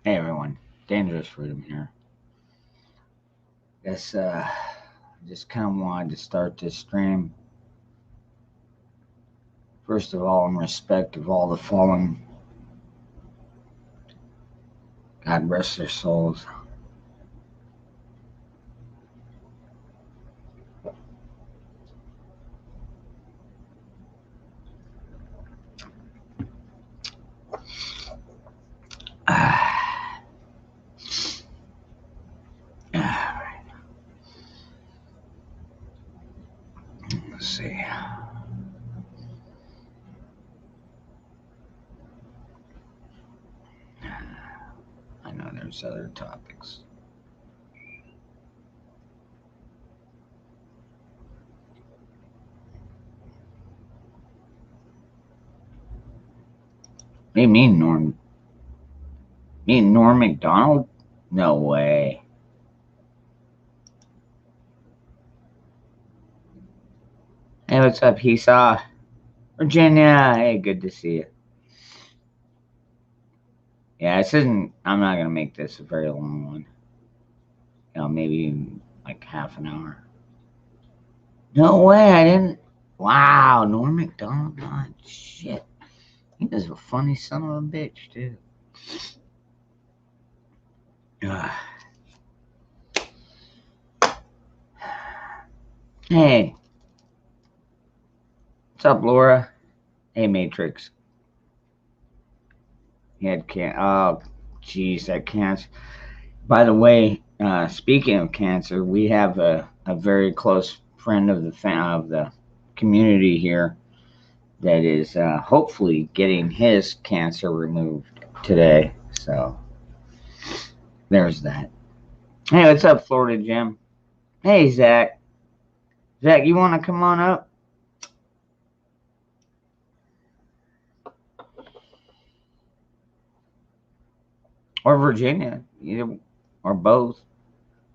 Hey everyone, Dangerous Freedom here. Guess just kind of wanted to start this stream. First of all, in respect of all the fallen, God rest their souls. Let's see. I know there's other topics. What do you mean, Norm? Mean Norm McDonald? No way. Hey, what's up, Esau? Virginia, hey, good to see you. Yeah, this isn't. I'm not gonna make this a very long one. Maybe like half an hour. No way, I didn't. Wow, Norm McDonald, God, shit. He was a funny son of a bitch, too. Hey, what's up, Laura? Hey, Matrix. He had oh, jeez, that cancer. By the way, speaking of cancer, we have a very close friend of the community here that is hopefully getting his cancer removed today. So there's that. Hey, what's up, Florida Jim? Hey, Zach. Zach, you want to come on up? Or Virginia, either or both.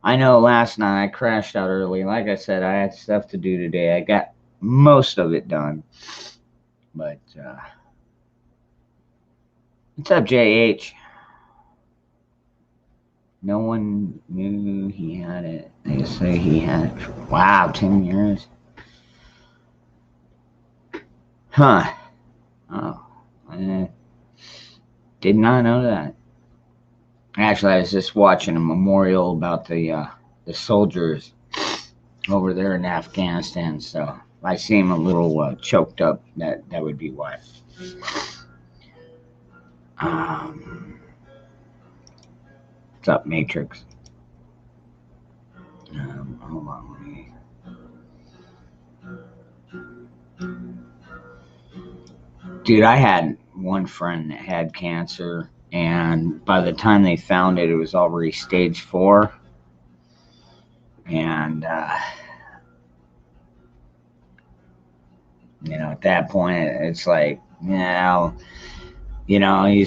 I know last night I crashed out early. Like I said, I had stuff to do today. I got most of it done. But what's up, JH? No one knew he had it. They say he had it. Wow, 10 years. Huh. Oh, I did not know that. Actually, I was just watching a memorial about the soldiers over there in Afghanistan. So if I seem a little choked up, that would be why. What's up, Matrix? Hold on, let me. Dude, I had one friend that had cancer, and by the time they found it, it was already stage 4. And at that point, it's like, he's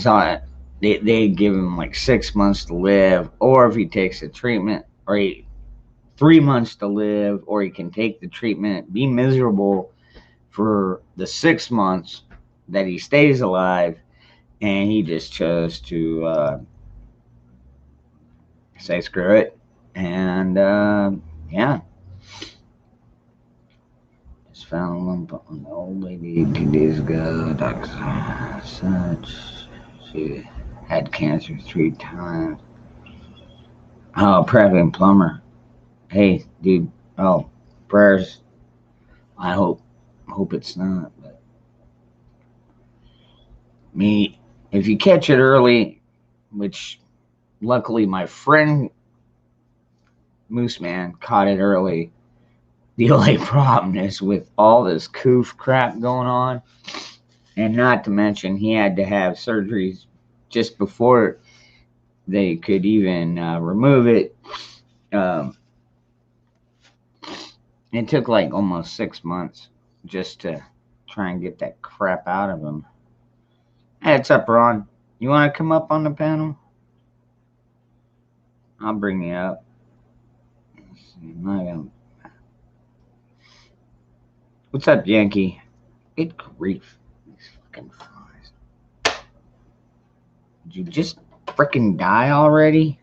on. They give him like 6 months to live, or if he takes the treatment, or 3 months to live, or he can take the treatment, be miserable for the 6 months that he stays alive, and he just chose to say screw it, and yeah, just found an old lady 2 days ago. Doctor such she had cancer 3 times. Oh, pregnant plumber. Hey, dude. Oh, prayers. I hope it's not. But me, if you catch it early, which luckily my friend Moose Man caught it early. The only problem is with all this coof crap going on, and not to mention he had to have surgeries just before they could even remove it. Um, it took like almost 6 months just to try and get that crap out of him. Hey, what's up, Ron? You want to come up on the panel? I'll bring you up. What's up, Yankee? Good grief. These fucking flies. Did you just freaking die already?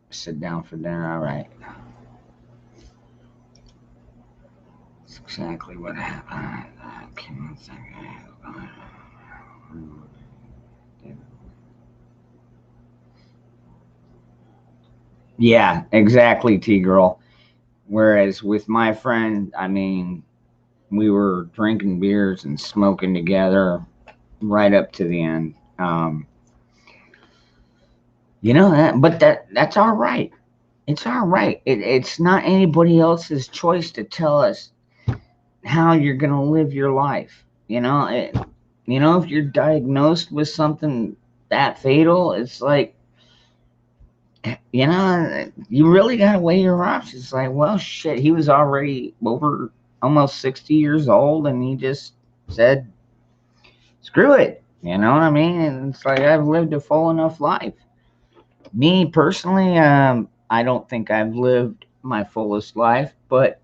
Sit down for dinner. All right. That's exactly what happened. Yeah, exactly, T girl. Whereas with my friend, I mean, we were drinking beers and smoking together right up to the end. You know that, but that's all right. It's all right. It's not anybody else's choice to tell us how you're gonna live your life. If you're diagnosed with something that fatal, it's like, you really gotta weigh your options. It's like, well, shit, he was already over almost 60 years old, and he just said, "Screw it." You know what I mean? And it's like I've lived a full enough life. Me personally, I don't think I've lived my fullest life, but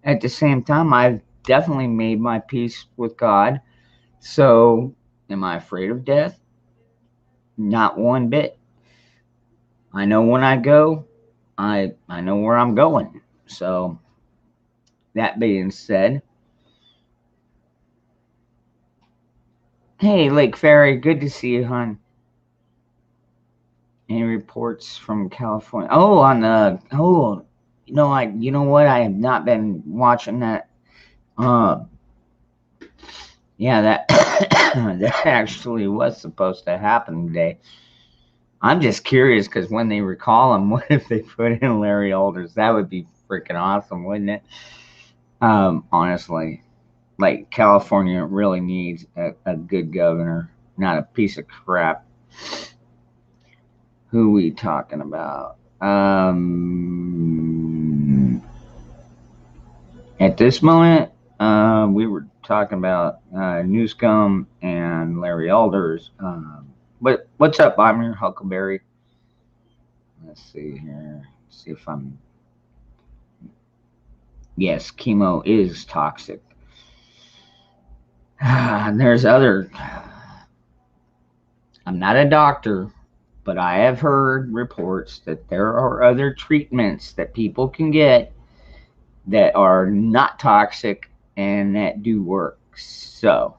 at the same time, I've definitely made my peace with God. So, am I afraid of death? Not one bit. I know when I go, I know where I'm going. So, that being said, hey, Lake Ferry, good to see you, hon. Any reports from California? Oh, you know what? I have not been watching that. Uh, yeah, that that actually was supposed to happen today. I'm just curious because when they recall him, what if they put in Larry Alders? That would be freaking awesome, wouldn't it? Honestly, like California really needs a good governor, not a piece of crap. Who we talking about? At this moment, we were talking about Newscomb and Larry Elders. But what's up? I'm your Huckleberry. Let's see here. See if I'm. Yes, chemo is toxic. There's other. I'm not a doctor, but I have heard reports that there are other treatments that people can get that are not toxic and that do work. So,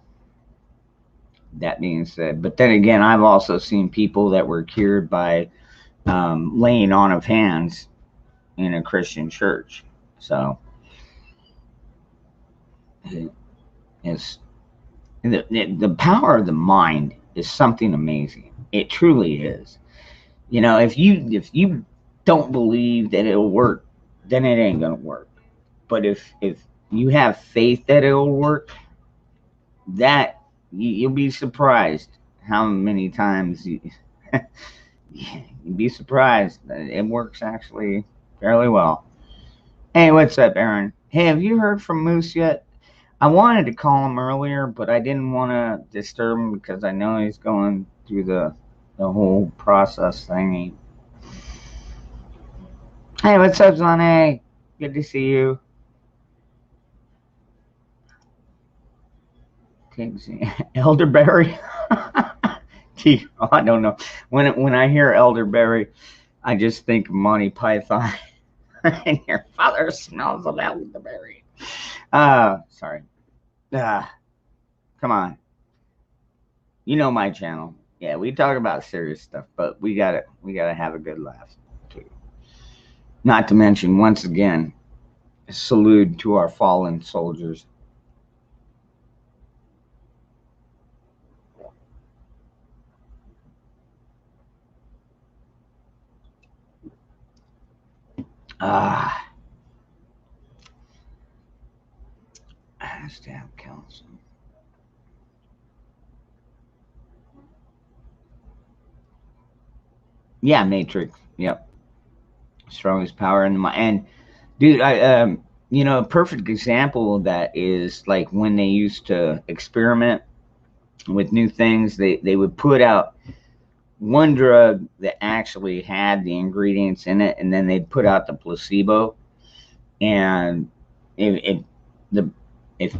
that being said, but then again, I've also seen people that were cured by laying on of hands in a Christian church. So, it's the power of the mind is something amazing. It truly is. If you don't believe that it'll work, then it ain't gonna work. But if you have faith that it'll work, that you'll be surprised how many times you'd be surprised that it works actually fairly well. Hey, what's up, Aaron? Hey, have you heard from Moose yet? I wanted to call him earlier, but I didn't want to disturb him because I know he's going through the whole process thingy. Hey, what's up, Zane? Good to see you. Elderberry? Gee, I don't know. When I hear elderberry, I just think of Monty Python. And your father smells of elderberry. Sorry. Come on. You know my channel. Yeah, we talk about serious stuff, but we gotta have a good laugh too. Not to mention, once again, salute to our fallen soldiers. Ah, staff council. Yeah, Matrix. Yep, strongest power in the mind. And dude, a perfect example of that is like when they used to experiment with new things. They would put out one drug that actually had the ingredients in it, and then they'd put out the placebo. And if the if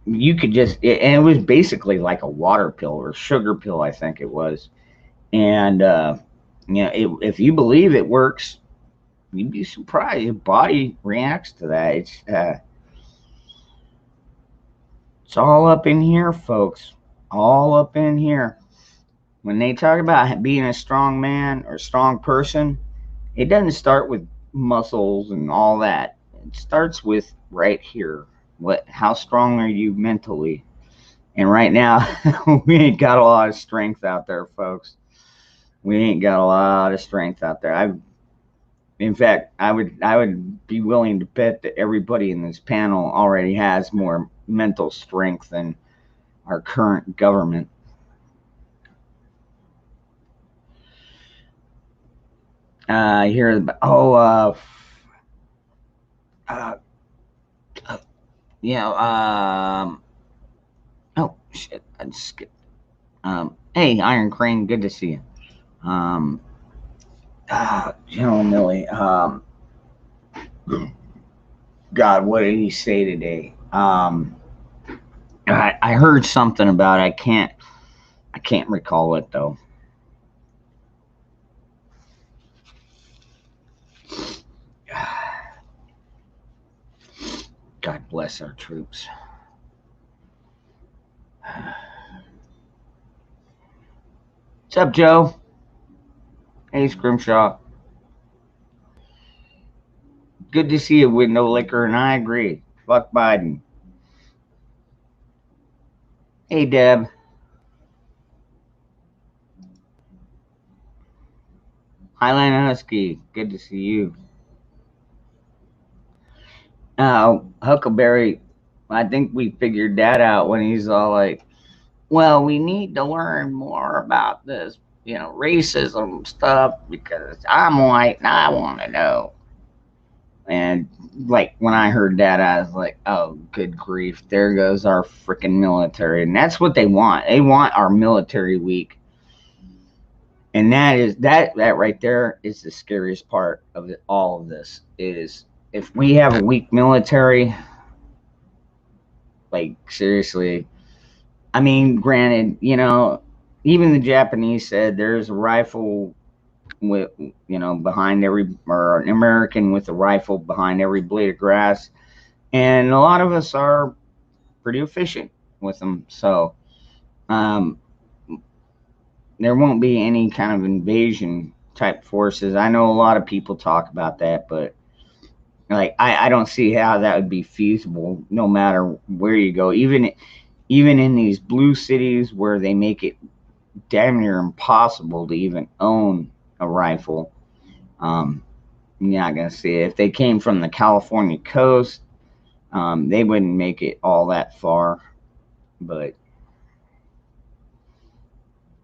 you could just and it was basically like a water pill or sugar pill, I think it was. And if you believe it works, you'd be surprised. Your body reacts to that. It's all up in here, folks. All up in here. When they talk about being a strong man or strong person, it doesn't start with muscles and all that. It starts with right here. How strong are you mentally? And right now, we ain't got a lot of strength out there, folks. We ain't got a lot of strength out there. In fact, I would be willing to bet that everybody in this panel already has more mental strength than our current government. Here, uh, you know, oh shit, I just skipped. Hey, Iron Crane, good to see you. General Milley, God, what did he say today? I heard something about it. I can't recall it though. God bless our troops. What's up, Joe? Hey, Scrimshaw. Good to see you with no liquor, and I agree. Fuck Biden. Hey, Deb. Highland Husky, good to see you. Huckleberry, I think we figured that out when he's all like, well, we need to learn more about this, racism stuff because I'm white and I want to know. And like when I heard that, I was like, oh, good grief. There goes our freaking military. And that's what they want. They want our military weak. And that right there is the scariest part of all of this is if we have a weak military, like seriously, I mean, granted, even the Japanese said there's a rifle with, behind or an American with a rifle behind every blade of grass. And a lot of us are pretty efficient with them. So, there won't be any kind of invasion type forces. I know a lot of people talk about that, but like I don't see how that would be feasible no matter where you go. Even in these blue cities where they make it damn near impossible to even own a rifle. You're not gonna see it. If they came from the California coast, they wouldn't make it all that far. But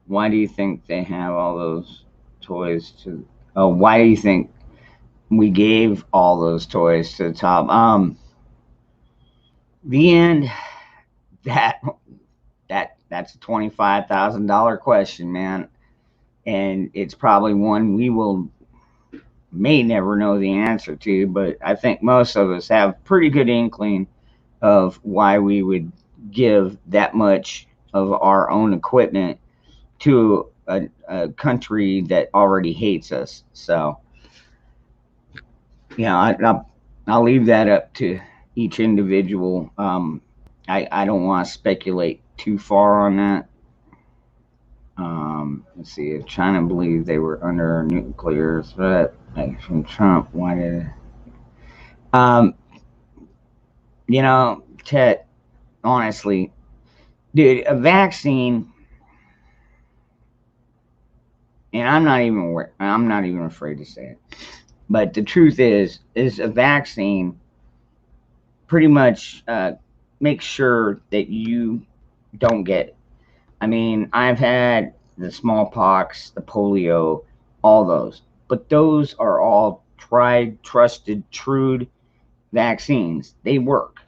why do you think they have all those toys to? Oh, why do you think we gave all those toys to the top? The end. That's a $25,000 question, man, and it's probably one we may never know the answer to. But I think most of us have pretty good inkling of why we would give that much of our own equipment to a country that already hates us. So, I'll leave that up to each individual. I don't want to speculate too far on that. Let's see. If China believed they were under a nuclear threat from Trump, why did? Ted, honestly, dude, a vaccine, and I'm not even afraid to say it. But the truth is a vaccine pretty much makes sure that you don't get it. I mean, I've had the smallpox, the polio, all those. But those are all tried, trusted, true vaccines. They work.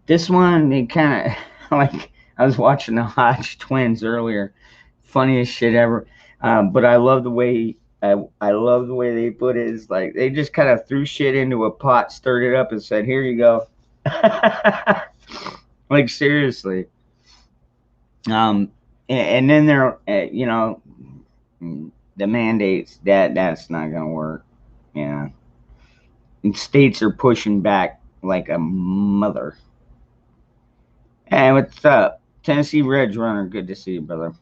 This one, they kind of, like, I was watching the Hodge twins earlier. Funniest shit ever. But I love the way I love the way they put it. It's like they just kind of threw shit into a pot, stirred it up, and said, "Here you go." Like seriously. And then there, the mandates that's not gonna work. Yeah, and states are pushing back like a mother. Hey, what's up, Tennessee Reg Runner? Good to see you, brother.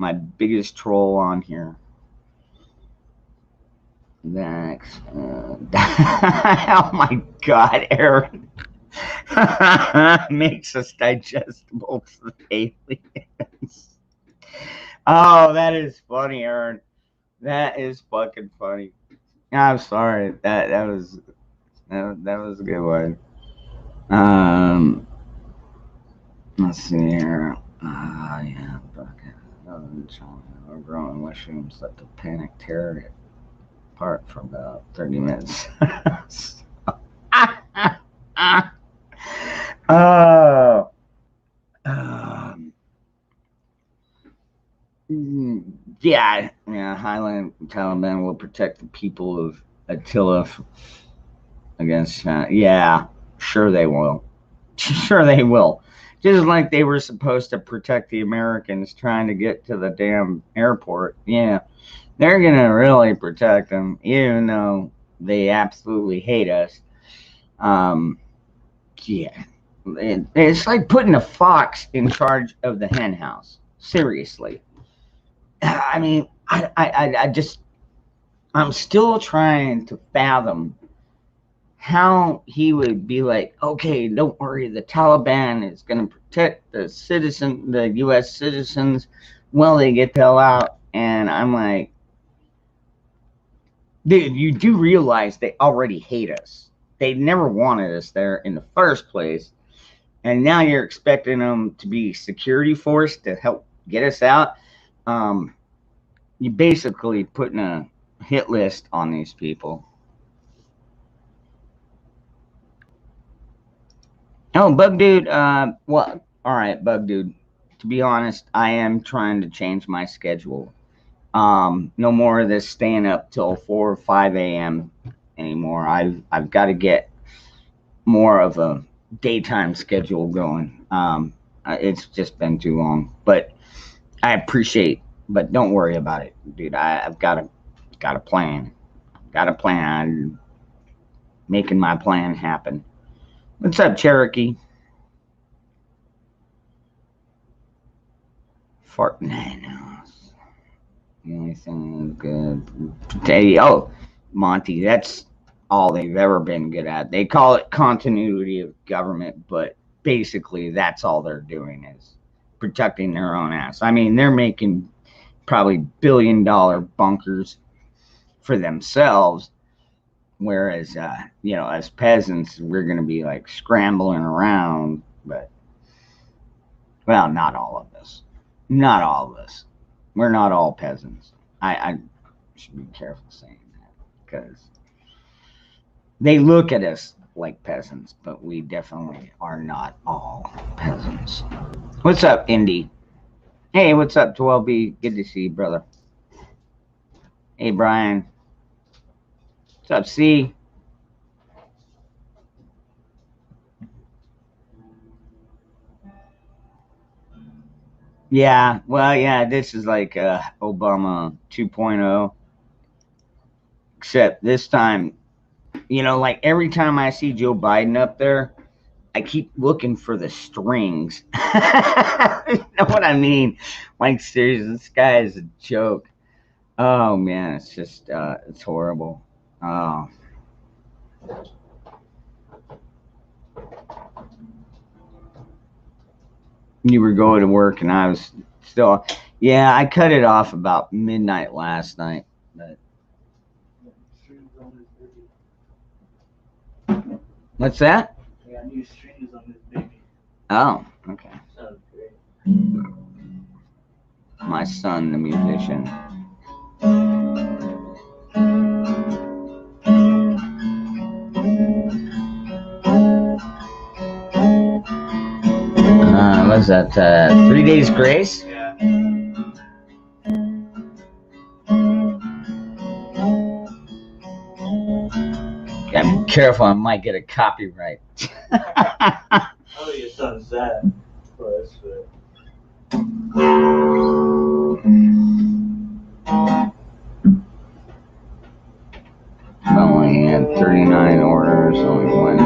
My biggest troll on here. Next. Oh my God, Aaron. Makes us digestible to the aliens. Oh, that is funny, Aaron. That is fucking funny. I'm sorry. That was a good one. Let's see here. Yeah, fucking. We're growing mushrooms. Let the panic tear it apart for about 30 minutes. Oh. Yeah, Highland Taliban will protect the people of Attila against. Yeah, sure they will. Sure they will. Just like they were supposed to protect the Americans trying to get to the damn airport. Yeah, they're gonna really protect them, even though they absolutely hate us. Yeah, it's like putting a fox in charge of the hen house. Seriously. I mean, I'm still trying to fathom how he would be like, okay, don't worry, the Taliban is going to protect the U.S. citizens while they get the hell out. And I'm like, dude, you do realize they already hate us. They never wanted us there in the first place. And now you're expecting them to be security force to help get us out. You basically putting a hit list on these people. Oh, Bug Dude. Well, all right, Bug Dude. To be honest, I am trying to change my schedule. No more of this staying up till 4 or 5 a.m. anymore. I've got to get more of a daytime schedule going. It's just been too long, but I appreciate. But don't worry about it, dude. I've got a plan. Got a plan. I'm making my plan happen. What's up, Cherokee? Fortnite. The only thing good. Oh, Monty, that's all they've ever been good at. They call it continuity of government, but basically that's all they're doing is protecting their own ass. I mean, they're making probably billion-dollar bunkers for themselves, whereas as peasants we're going to be like scrambling around. But well, not all of us. We're not all peasants. I should be careful saying that because they look at us like peasants, but we definitely are not all peasants. What's up, Indy? Hey, what's up, 12B? Good to see you, brother. Hey, Brian. What's up, C? Yeah, well, yeah, this is like Obama 2.0, except this time, like every time I see Joe Biden up there, I keep looking for the strings. You know what I mean? Like, seriously, this guy is a joke. Oh, man, it's just, it's horrible. Oh. You were going to work and I was still, yeah, I cut it off about midnight last night. But what's that? I got new strings on this baby. Oh, okay. Sounds great. My son, the musician. What's that? 3 Days Grace? Yeah. careful, I might get a copyright. Oh, your son's sad. Oh, that's good. Only had 39 orders, only one.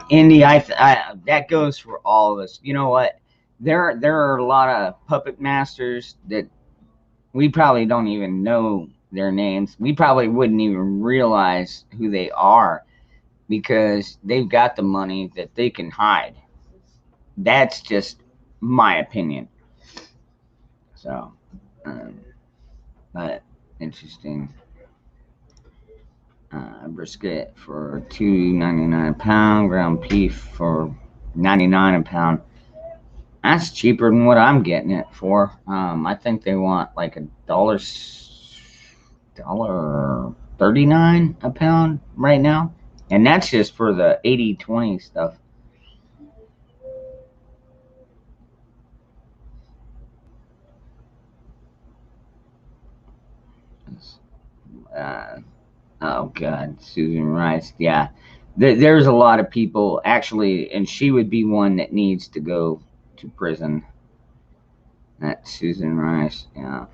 Indy, that goes for all of us. You know what? There are a lot of puppet masters that we probably don't even know their names. We probably wouldn't even realize who they are because they've got the money that they can hide. That's just my opinion. So, but interesting. Brisket for $2.99 a pound, ground beef for $99 a pound. That's cheaper than what I'm getting it for. I think they want like $1.39 a pound right now, and that's just for the 80/20 stuff. Oh God, Susan Rice. Yeah, there's a lot of people actually, and she would be one that needs to go to prison. That's Susan Rice. Yeah.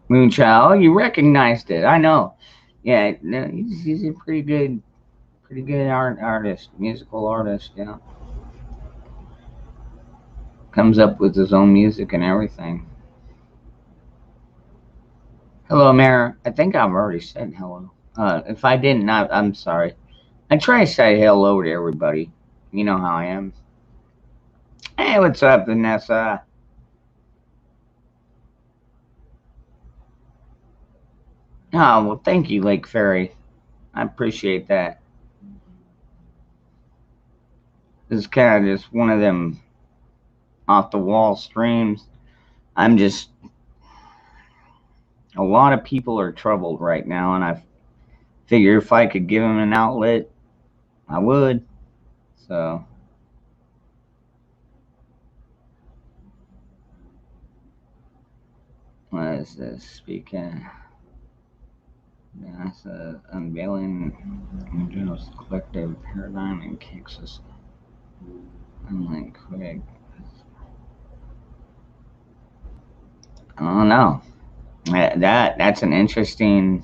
Moonchild. Oh, you recognized it. I know. Yeah, no, he's a pretty good artist, musical artist. Yeah, comes up with his own music and everything. Hello, Mara. I think I've already said hello. If I didn't, I'm sorry. I try to say hello to everybody. You know how I am. Hey, what's up, Vanessa? Oh, well, thank you, Lake Fairy. I appreciate that. This is kind of just one of them off the wall streams. I'm just, a lot of people are troubled right now, and I figure if I could give them an outlet, I would. So, what is this? Speaking. That's unveiling Juno's collective paradigm and kicks us. I'm like, quick. I don't know. That's an interesting.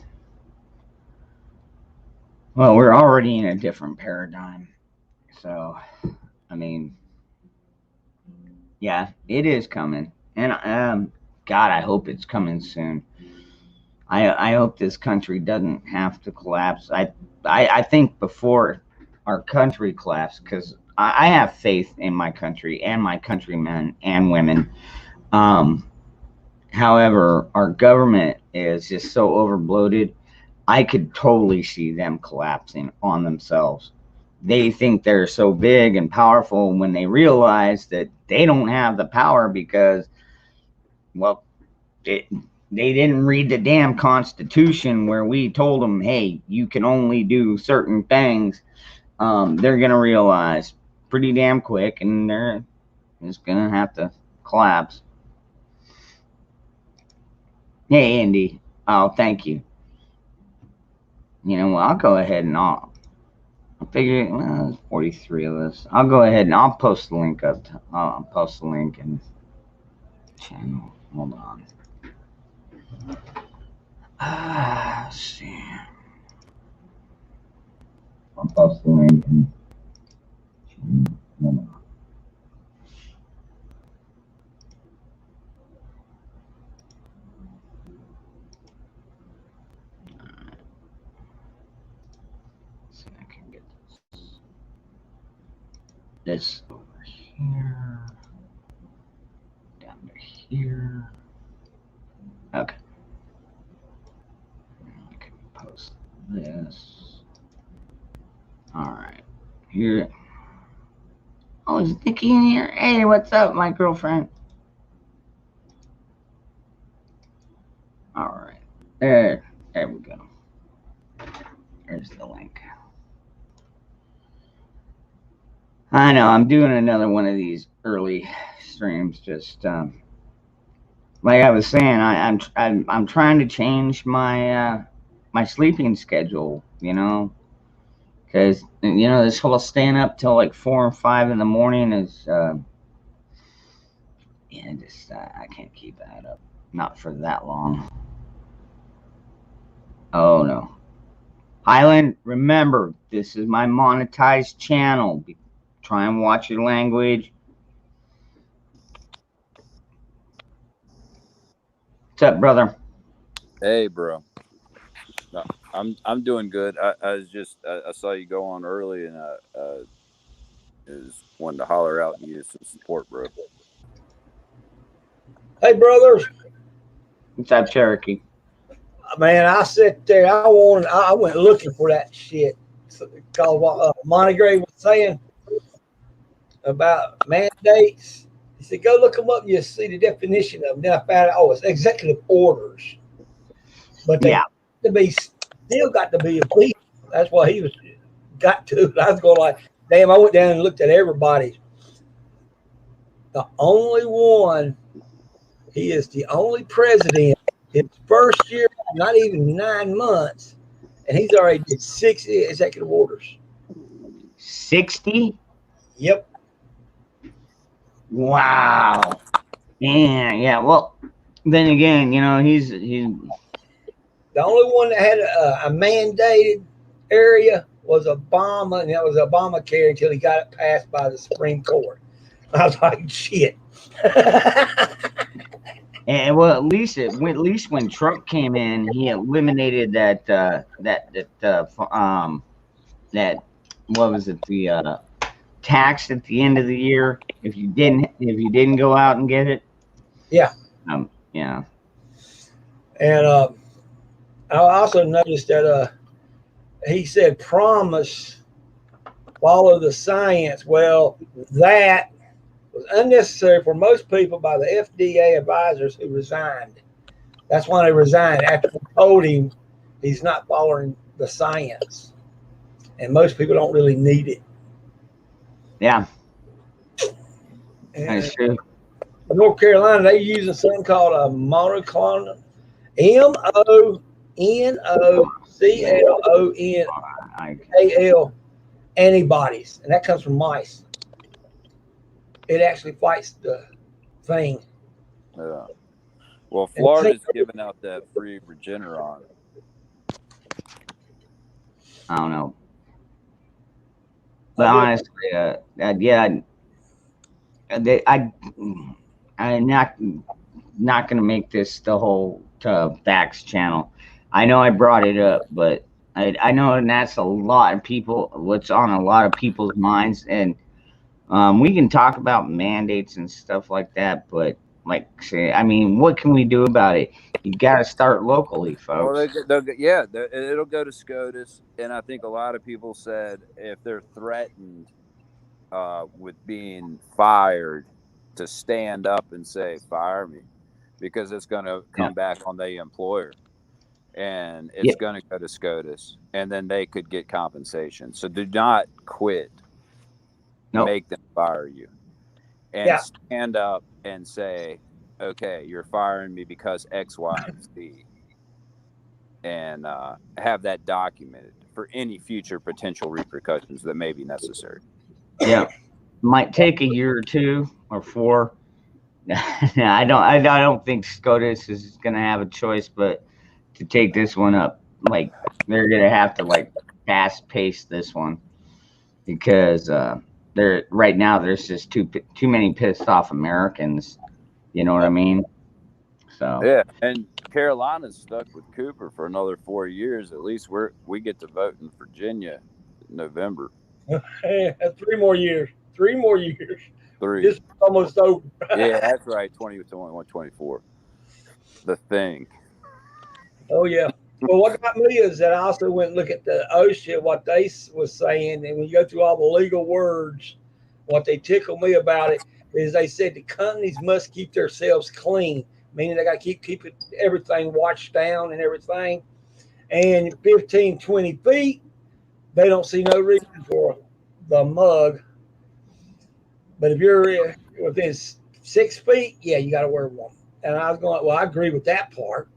Well, we're already in a different paradigm, so I mean, yeah, it is coming, and God, I hope it's coming soon. I hope this country doesn't have to collapse. I think before our country collapses, because I have faith in my country and my countrymen and women. Um, However, our government is just so overbloated. I could totally see them collapsing on themselves. They think they're so big and powerful when they realize that they don't have the power because, well, they didn't read the damn Constitution where we told them, hey, you can only do certain things. They're going to realize pretty damn quick and they're just going to have to collapse. Hey, Andy. Oh, thank you. You know what? I'll go ahead and I'll figure, well, there's 43 of us. I'll go ahead and I'll post the link up. I'll post the link in channel. Hold on. Let's see. I'll post the link in channel. Hold on. See if I can get this over here. Down to here. Okay. I can post this. Alright. Here. Oh, is Nikki in here? Hey, what's up, my girlfriend? Alright. There we go. There's the link. I know, I'm doing another one of these early streams, just like I was saying, I'm trying to change my sleeping schedule. Because this whole staying up till like 4 or 5 in the morning is yeah, just I can't keep that up. Not for that long. Oh no. Highland, remember, this is my monetized channel. Try and watch your language. What's up, brother? Hey, bro. No, I'm doing good. I was just I saw you go on early, and is wanted to holler out and needed some support, bro. Hey, brothers, What's up, Cherokee? man, I sit there. I went looking for that shit. Called what Montegray was saying about mandates. He said, go look them up. You see the definition of them. Then I found out, oh, it's executive orders, but they Yeah, to be still got to be illegal. That's what he was got to. I was going like, damn. I went down and looked at everybody's. The only one. He is the only president. His first year, not even 9 months, and he's already did 60 executive orders. 60. Yep. Wow. Yeah. Well, then again, he's The only one that had a mandated area was Obama, and that was Obamacare until he got it passed by the Supreme Court. I was like, shit. and well, at least when Trump came in, he eliminated that what was it, the tax at the end of the year if you didn't go out and get it. Yeah. Yeah. And I also noticed that he said, promise, follow the science. Well, that was unnecessary for most people by the FDA advisors who resigned. That's why they resigned after we told him he's not following the science. And most people don't really need it. Yeah. And That's true. North Carolina, they're using something called a monoclonal monoclonal antibodies, and that comes from mice. It actually fights the thing. Yeah. Well, Florida's giving out that free Regeneron. I don't know. But honestly, yeah, I'm not gonna make this the whole Vax channel. I know I brought it up, but I know, and that's a lot of people. What's on a lot of people's minds, and we can talk about mandates and stuff like that. But I mean, what can we do about it? You got to start locally, Well, folks. it'll go to SCOTUS, and I think a lot of people said if they're threatened with being fired, to stand up and say, "Fire me," because it's going to come back on the employer, and it's going to go to SCOTUS, and then they could get compensation. So do not quit. Nope. Make them fire you, and stand up and say, "Okay, you're firing me because X, Y, and Z." And have that documented for any future potential repercussions that may be necessary. Yeah, might take a year or 2 or 4. I don't think SCOTUS is going to have a choice but to take this one up. Like they're going to have to fast pace this one because they're right now there's just too many pissed off Americans. You know what I mean? So yeah, and Carolina's stuck with Cooper for another 4 years. At least we get to vote in Virginia in November. 3 more years. 3 more years. 3. This is almost over. Yeah, that's right. 2021, 24. The thing. Oh yeah. Well, what got me is that I also went and look at the OSHA, what they was saying, and when you go through all the legal words, what they tickle me about it is they said the companies must keep themselves clean, meaning they got to keep everything washed down and everything. And 15, 20 feet, they don't see no reason for the mug. But if you're within 6 feet, yeah, you got to wear one. And I was going, well, I agree with that part.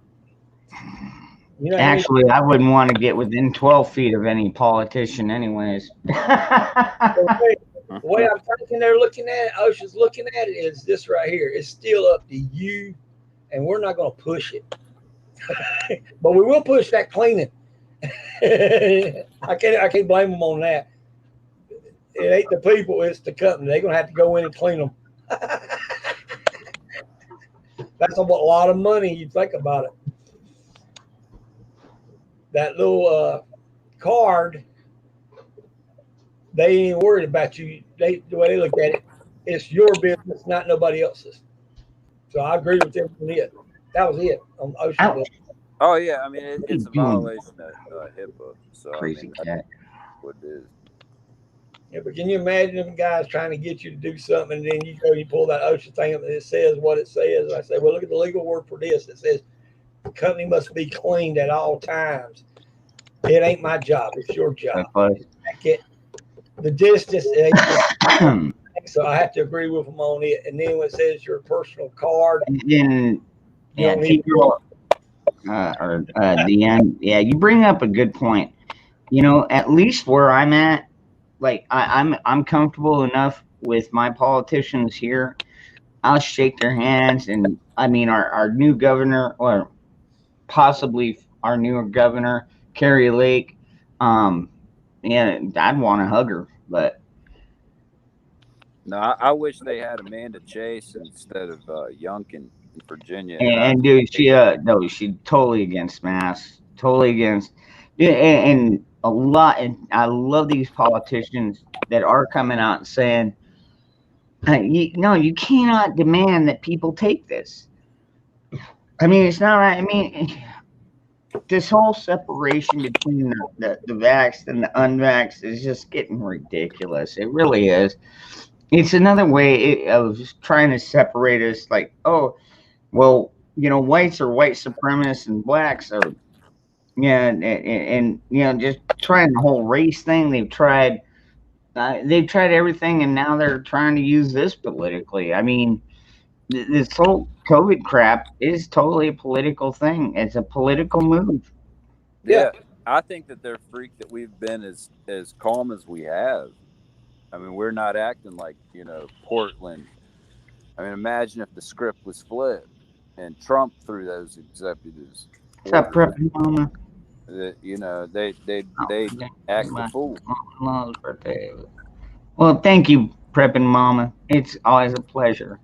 You know, Actually, I wouldn't want to get within 12 feet of any politician, anyways. the way I'm thinking they're looking at it, OSHA's looking at it is this right here. It's still up to you, and we're not going to push it. But we will push that cleaning. I can't blame them on that. It ain't the people, it's the company. They're going to have to go in and clean them. That's a lot of money. You think about it. That little card, they ain't worried about you. The way they look at it, it's your business, not nobody else's. So I agree with them on it. That was it on OSHA bill. Oh yeah, I mean it's a violation of HIPAA. So Crazy I mean, cat. what it is. Yeah, but can you imagine them guys trying to get you to do something, and then you go, you pull that OSHA thing up, and it says what it says. I say, well, look at the legal word for this. It says the company must be cleaned at all times. It ain't my job; it's your job. I get the distance. So I have to agree with them on it. And then when it says your personal card, then the end. Yeah, you bring up a good point. You know, at least where I'm at, like I'm comfortable enough with my politicians here. I'll shake their hands, and I mean our new governor, or possibly our newer governor, Carrie Lake. Yeah, I'd want to hug her, but no, I wish they had Amanda Chase instead of Youngkin in Virginia. And dude, no, she totally against masks, totally against, yeah, and a lot. And I love these politicians that are coming out and saying, no, you cannot demand that people take this. I mean, it's not right. I mean, this whole separation between the vaxxed and the unvaxxed is just getting ridiculous. It really is. It's another way of trying to separate us. Like, oh, well, you know, whites are white supremacists and blacks are, yeah, and you know, just trying the whole race thing. They've tried everything, and now they're trying to use this politically. I mean, this whole COVID crap is totally a political thing. It's a political move. Yeah, I think that they're freaked that we've been as calm as we have. I mean, we're not acting like, you know, Portland. I mean, imagine if the script was flipped and Trump threw those executives. What's up, Preppy Mama? You know, they act the fool. Mom's birthday. Well, thank you, Prepping Mama. It's always a pleasure.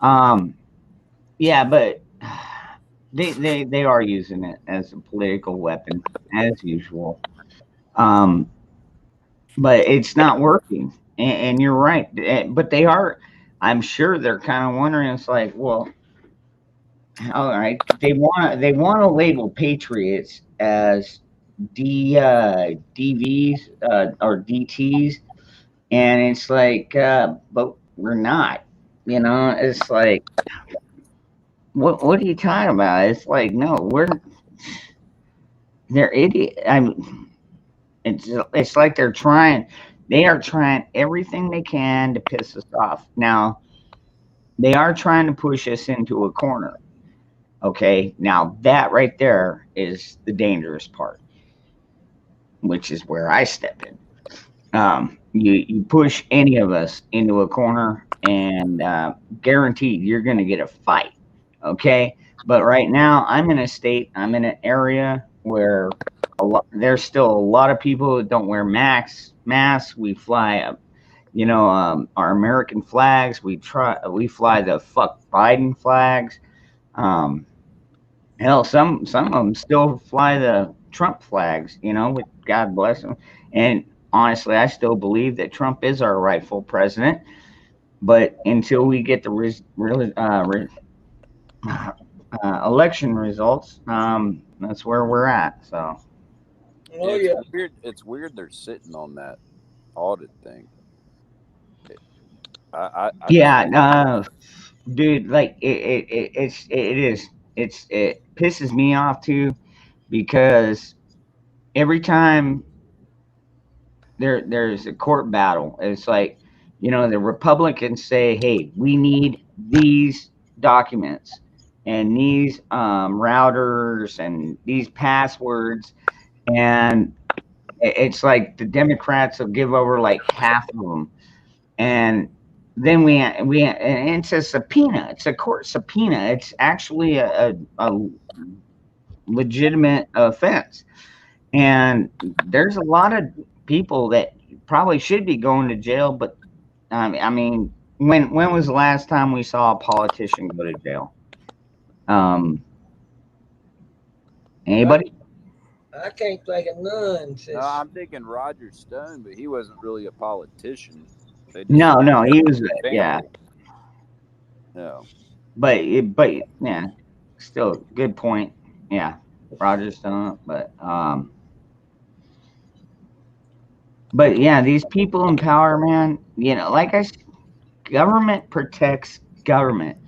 Yeah, but they are using it as a political weapon as usual. But it's not working, and you're right. But they are. I'm sure they're kind of wondering. It's like, well, all right, they want to label patriots as DVs or DTs, and it's like, but we're not. You know, it's like, what are you talking about? It's like, no, they're idiot. I mean, it's like they are trying everything they can to piss us off. Now they are trying to push us into a corner. Okay, now that right there is the dangerous part, which is where I step in. You push any of us into a corner, and guaranteed you're going to get a fight. Okay, but right now I'm in an area where there's still a lot of people that don't wear masks. We fly, you know, our American flags. We fly the fuck Biden flags. Hell, some of them still fly the Trump flags. You know, with God bless them. And honestly, I still believe that Trump is our rightful president. But until we get the election results, that's where we're at. So, It's weird they're sitting on that audit thing. Dude, like it pisses me off too, because every time there's a court battle, it's like, you know, the Republicans say, hey, we need documents and these routers and these passwords, and it's like the Democrats will give over like half of them, and then and it's a subpoena. It's a court subpoena. It's actually a legitimate offense, and there's a lot of people that probably should be going to jail. But I mean, when was the last time we saw a politician go to jail? Anybody? I can't think of none. No, I'm thinking Roger Stone, but he wasn't really a politician. No, he was yeah. No, But yeah, still good point. Yeah, Roger Stone, but yeah, these people in power, man. You know, like I said, government protects government,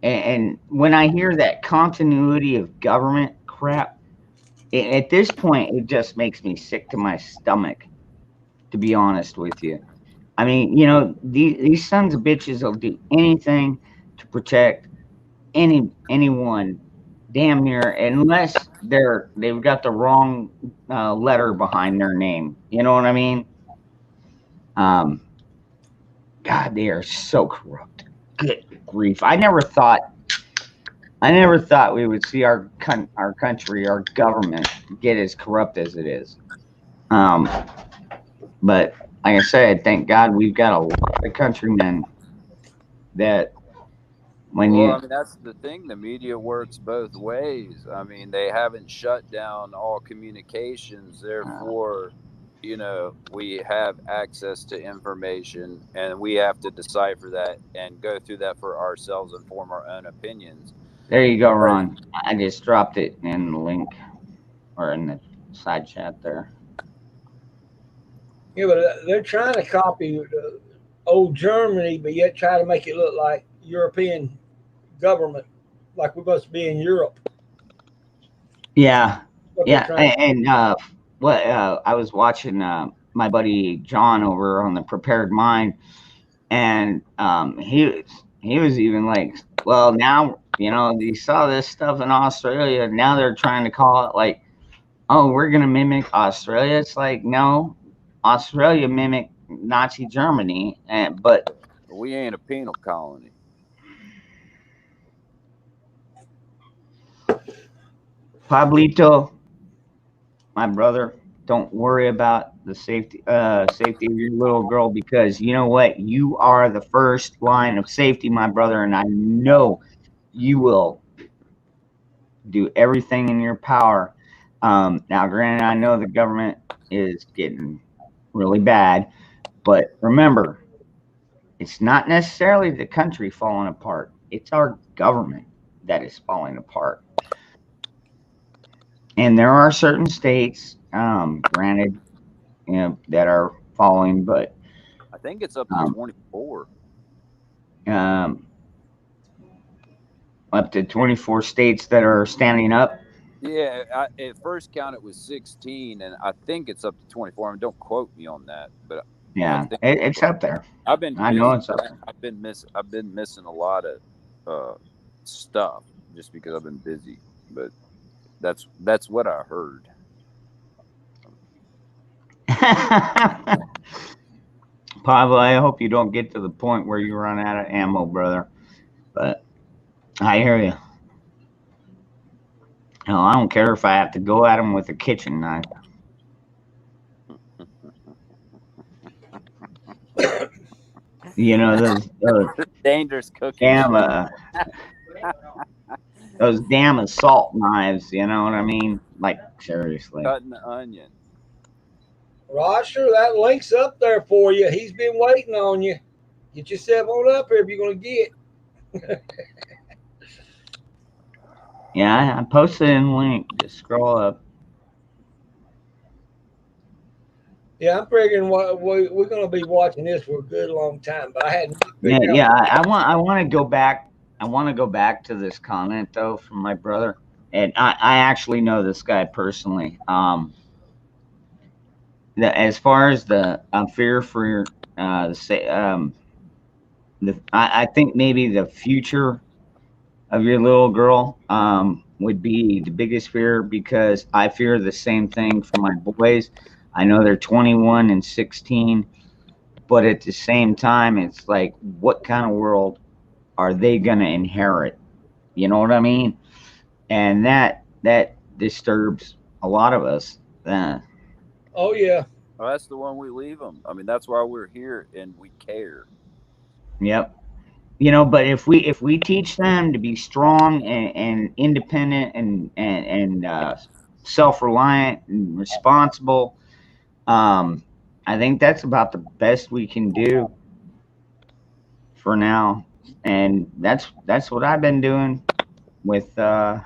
and when I hear that continuity of government crap, at this point, it just makes me sick to my stomach. To be honest with you, I mean, you know, these sons of bitches will do anything to protect anyone, damn near, unless they've got the wrong letter behind their name. You know what I mean? Um, God, they are so corrupt. Good grief! I never thought we would see our country, our government, get as corrupt as it is. But like I said, thank God we've got a lot of countrymen that I mean, that's the thing. The media works both ways. I mean, they haven't shut down all communications. Therefore, you know, we have access to information, and we have to decipher that and go through that for ourselves and form our own opinions. There you go, Ron. I just dropped it in the link or in the side chat there. Yeah, but they're trying to copy old Germany, but yet try to make it look like European government, like we're supposed to be in Europe. Yeah, yeah, and what I was watching my buddy John over on the Prepared Mind, and he was even like, well, now you know you saw this stuff in Australia. Now they're trying to call it like, oh, we're gonna mimic Australia. It's like, no, Australia mimicked Nazi Germany, but we ain't a penal colony. Pablito, my brother, don't worry about the safety of your little girl, because you know what? You are the first line of safety, my brother, and I know you will do everything in your power. Now, granted, I know the government is getting really bad, but remember, it's not necessarily the country falling apart. It's our government that is falling apart. And there are certain states, granted, you know, that are falling, but I think it's up to 24. Up to 24 states that are standing up. Yeah, at first count it was 16, and I think it's up to 24. I mean, don't quote me on that, but yeah, it's up there. I know it's up there. I've been missing a lot of stuff just because I've been busy, but that's what I heard. Pablo, I hope you don't get to the point where you run out of ammo, brother. But I hear you. Hell, I don't care if I have to go at him with a kitchen knife. You know, those dangerous cooking. Damn, those damn assault knives. You know what I mean? Like, seriously. Cutting the onion. Roger, that link's up there for you. He's been waiting on you. Get yourself on up here if you're going to get. Yeah, I posted in the link. Just scroll up. Yeah, I'm figuring we're going to be watching this for a good long time. But I hadn't. I want to go back. I want to go back to this comment though from my brother, and I actually know this guy personally. As far as the fear for I think maybe the future of your little girl would be the biggest fear, because I fear the same thing for my boys. I know they're 21 and 16, but at the same time, it's like, what kind of world are they going to inherit? You know what I mean? And that disturbs a lot of us. Oh yeah. Well, that's the one we leave them. I mean, that's why we're here and we care. Yep. But if we teach them to be strong and independent and self-reliant and responsible, I think that's about the best we can do for now. And that's what I've been doing with my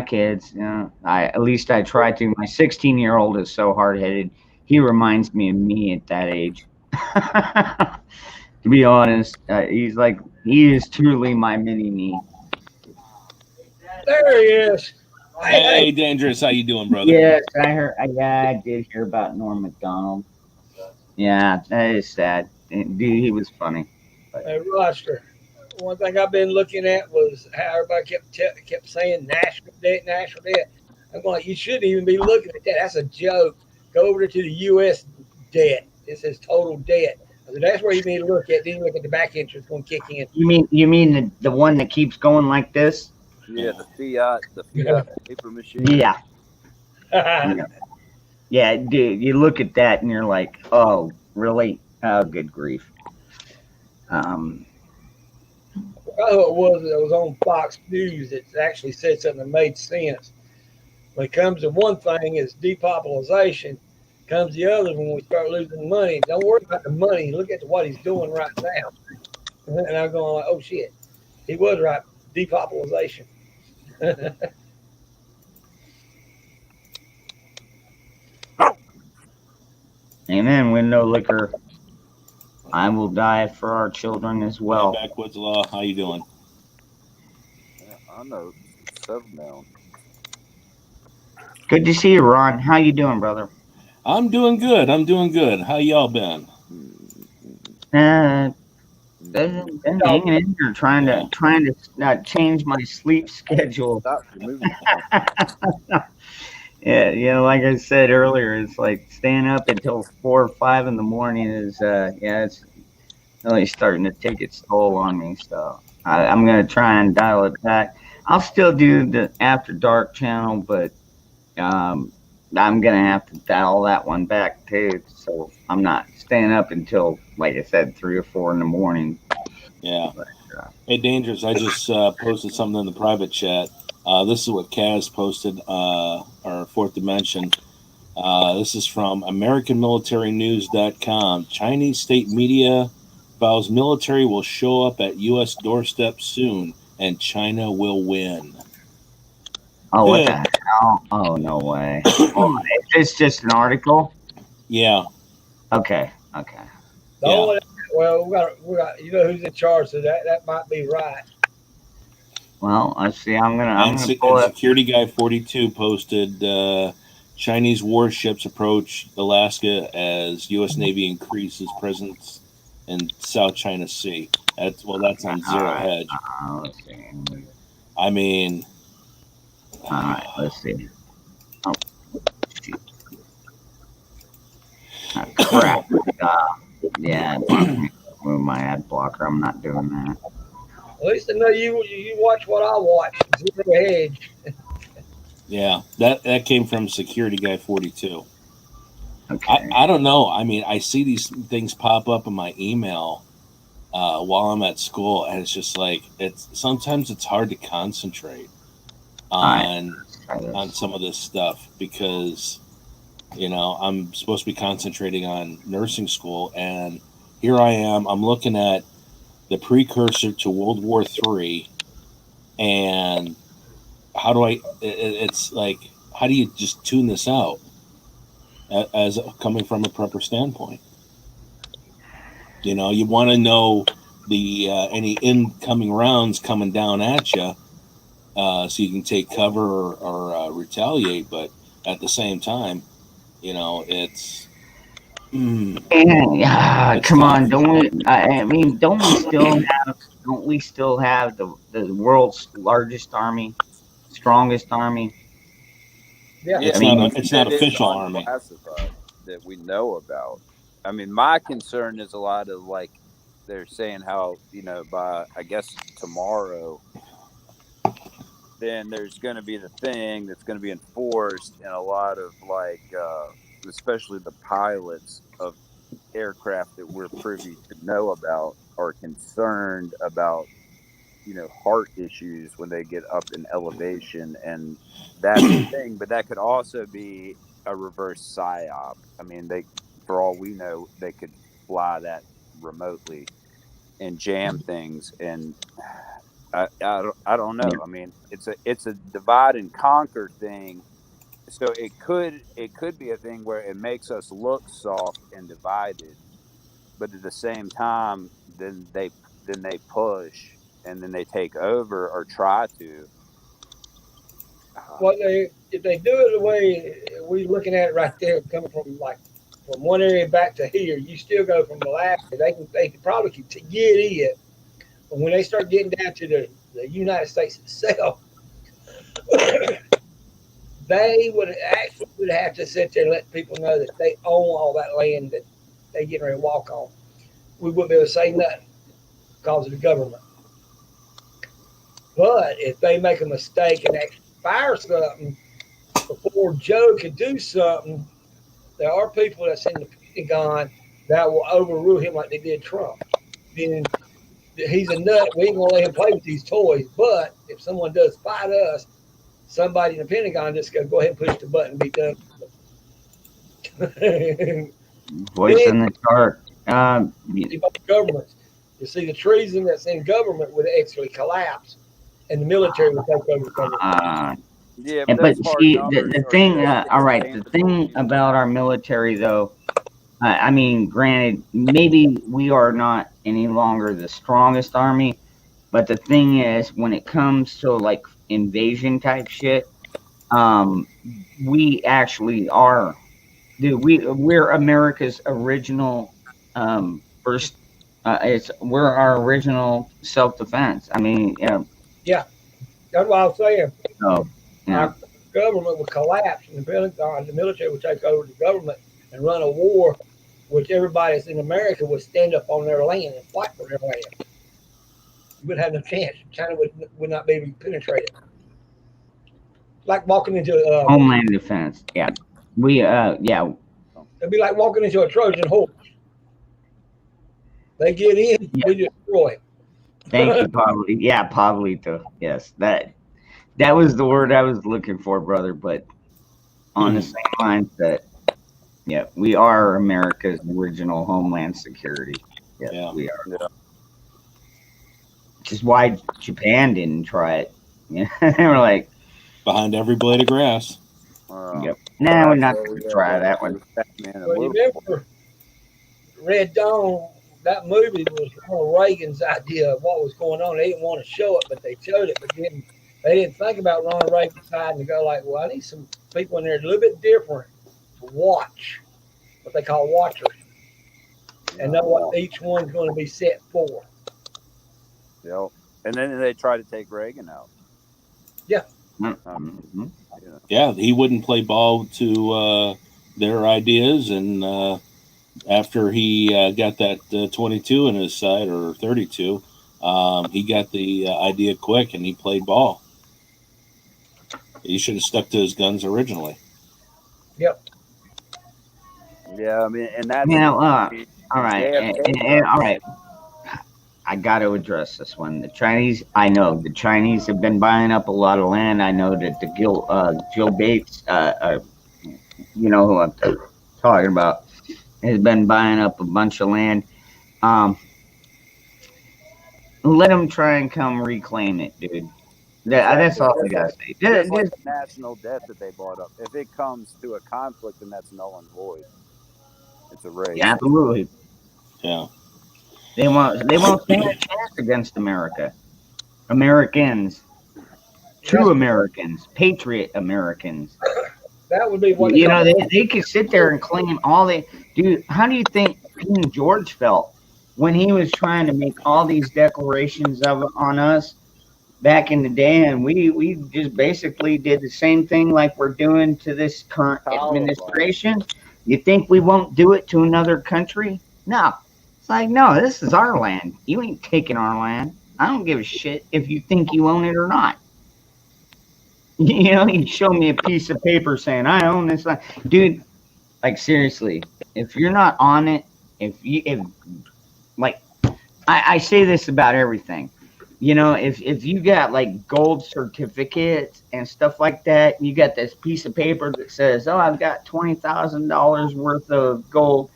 kids. I at least I try to. My 16-year-old is so hard-headed. He reminds me of me at that age. To be honest, he is truly my mini me. There he is. Hey, Dangerous, how you doing, brother? Yes, I heard. Yeah, I did hear about Norm Macdonald. Yeah, that is sad. Dude, he was funny. Hey, Roster. One thing I've been looking at was how everybody kept saying national debt, national debt. I'm like, you shouldn't even be looking at that. That's a joke. Go over to the U.S. debt. It says total debt. So that's where you need to look at. Then you look at the back interest going to kick in. You mean the one that keeps going like this? Yeah, the fiat paper machine. Yeah. Yeah, dude. You look at that and you're like, oh, really? Oh, good grief. I thought it was on Fox News. It actually said something that made sense. When it comes to one thing, it's depopulation. Comes the other when we start losing money. Don't worry about the money. Look at what he's doing right now. And I'm going like, oh shit, he was right. Depopulation. Amen. Window liquor. I will die for our children as well. Backwoods Law, how you doing? Yeah, I know. Seven down. Good to see you, Ron. How you doing, brother? I'm doing good. How y'all been? Been hanging in here, trying to change my sleep schedule. Stop the movie. Yeah, like I said earlier, it's like staying up until 4 or 5 in the morning is it's really starting to take its toll on me. So I'm gonna try and dial it back. I'll still do the After Dark channel, but I'm gonna have to dial that one back too. So I'm not staying up until, like I said, 3 or 4 in the morning. Yeah. Hey, Dangerous, I just posted something in the private chat. This is what Kaz posted, our Fourth Dimension. This is from AmericanMilitaryNews.com. Chinese state media vows military will show up at U.S. doorstep soon, and China will win. Oh, what the hell? Oh, no way. Oh, it's just an article? Yeah. Okay. Well, we got. You know who's in charge, so that might be right. Well, let's see. I'm gonna pull it. Security Guy 42 posted Chinese warships approach Alaska as U.S. Navy increases presence in South China Sea. That's on Zero Hedge. Let's see. I mean, all right. Let's see. Oh, shoot. Oh, crap. Yeah. Move my ad blocker. I'm not doing that. At least I know you watch what I watch. Zero Hedge. Yeah, that came from Security Guy 42. Okay. I don't know. I mean, I see these things pop up in my email while I'm at school, and it's just like sometimes it's hard to concentrate on some of this stuff because I'm supposed to be concentrating on nursing school, and here I am. I'm looking at the precursor to World War III, and how do it's like, how do you just tune this out as coming from a prepper standpoint? You want to know the any incoming rounds coming down at you so you can take cover or retaliate, but at the same time, it's come on, don't we? I mean, don't we still have don't we still have the world's largest army, strongest army? Yeah. Yeah, It's I mean, not it's not it is official army. unclassified that we know about. I mean, my concern is a lot of like they're saying how by I guess tomorrow, then there's going to be the thing that's going to be enforced, and a lot of like, especially the pilots of aircraft that we're privy to know about are concerned about heart issues when they get up in elevation, and that's the thing. But that could also be a reverse psyop. I mean, for all we know, they could fly that remotely and jam things, and I don't know. yeah. I mean, it's a divide and conquer thing. So it could be a thing where it makes us look soft and divided, but at the same time, then they push and then they take over or try to. What they if they do it the way we looking at it right there, coming from one area back to here, you still go from Alaska. They can probably get it, but when they start getting down to the United States itself, they would have to sit there and let people know that they own all that land that they getting ready to walk on. We wouldn't be able to say nothing because of the government. But if they make a mistake and actually fire something before Joe could do something, there are people that's in the Pentagon that will overrule him like they did Trump. Then he's a nut. We ain't gonna let him play with these toys. But if someone does fight us, somebody in the Pentagon just go ahead and push the button and be done. Voice in the chart. Governments. You see, the treason that's in government would actually collapse, and the military would take over government. Yeah, but see, the numbers thing, are all right, the thing about our military, though, I mean, granted, maybe we are not any longer the strongest army, but the thing is, when it comes to like invasion type shit, we actually are, dude. We're America's original first. We're our original self defense. I mean, Yeah, that's what I was saying. so yeah. Our government would collapse, and the military would take over the government and run a war, which everybody that's in America would stand up on their land and fight for their land. You wouldn't have no chance. China would not be able to penetrate it. Like walking into Homeland defense. Yeah, it'd be like walking into a Trojan horse. They get in, we destroy. Thank you, Pablito. Yeah, Pablito. Yes, that was the word I was looking for, brother. But on the same mindset, yeah, we are America's original homeland security. Yes, yeah, we are. Yeah. Which is why Japan didn't try it. Yeah, they were like behind every blade of grass. Yep. No, we're not going to try that one. Well, you remember Red Dawn? That movie was Ronald Reagan's idea of what was going on. They didn't want to show it, but they showed it. But then they didn't think about Ronald Reagan's side and go like, well, I need some people in there a little bit different to watch, what they call watchers, and know what each one's going to be set for. Yep. And then they try to take Reagan out. Yeah. Yeah, he wouldn't play ball to their ideas, and after he got that 22 in his side, or 32, he got the idea quick, and he played ball. He should have stuck to his guns originally. Yep. Yeah, I mean, and that's all right, all right. I got to address this one. The Chinese, I know the Chinese have been buying up a lot of land. I know that the Jill Bates, you know who I'm talking about, has been buying up a bunch of land. Let them try and come reclaim it, dude. That's all I gotta say. Just like the national debt that they bought up. If it comes to a conflict, then that's null and void. It's a race. Yeah, absolutely. Yeah. They won't stand a chance against America. Americans. True Americans. Patriot Americans. That would be what they could sit there and claim all they do. How do you think King George felt when he was trying to make all these declarations on us back in the day, and we just basically did the same thing like we're doing to this current Taliban. administration. You think we won't do it to another country? No. It's like, no, this is our land. You ain't taking our land. I don't give a shit if you think you own it or not. You know, you show me a piece of paper saying I own this land. Dude, like seriously, if you're not on it, if like I say this about everything. You know, if you got like gold certificates and stuff like that, you got this piece of paper that says, "Oh, I've got $20,000 worth of gold